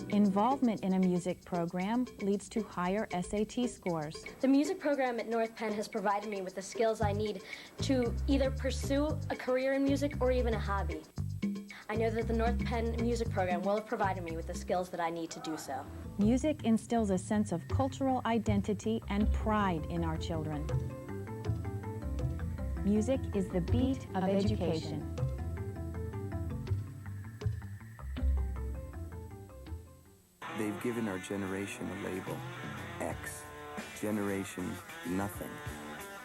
Involvement in a music program leads to higher SAT scores. The music program at North Penn has provided me with the skills I need to either pursue a career in music or even a hobby. I know that the North Penn music program will have provided me with the skills that I need to do so. Music instills a sense of cultural identity and pride in our children. Music is the beat of education. They've given our generation a label, X, Generation Nothing.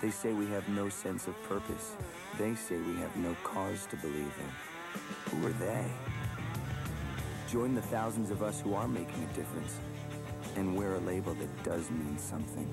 They say we have no sense of purpose. They say we have no cause to believe in. Who are they? Join the thousands of us who are making a difference and wear a label that does mean something.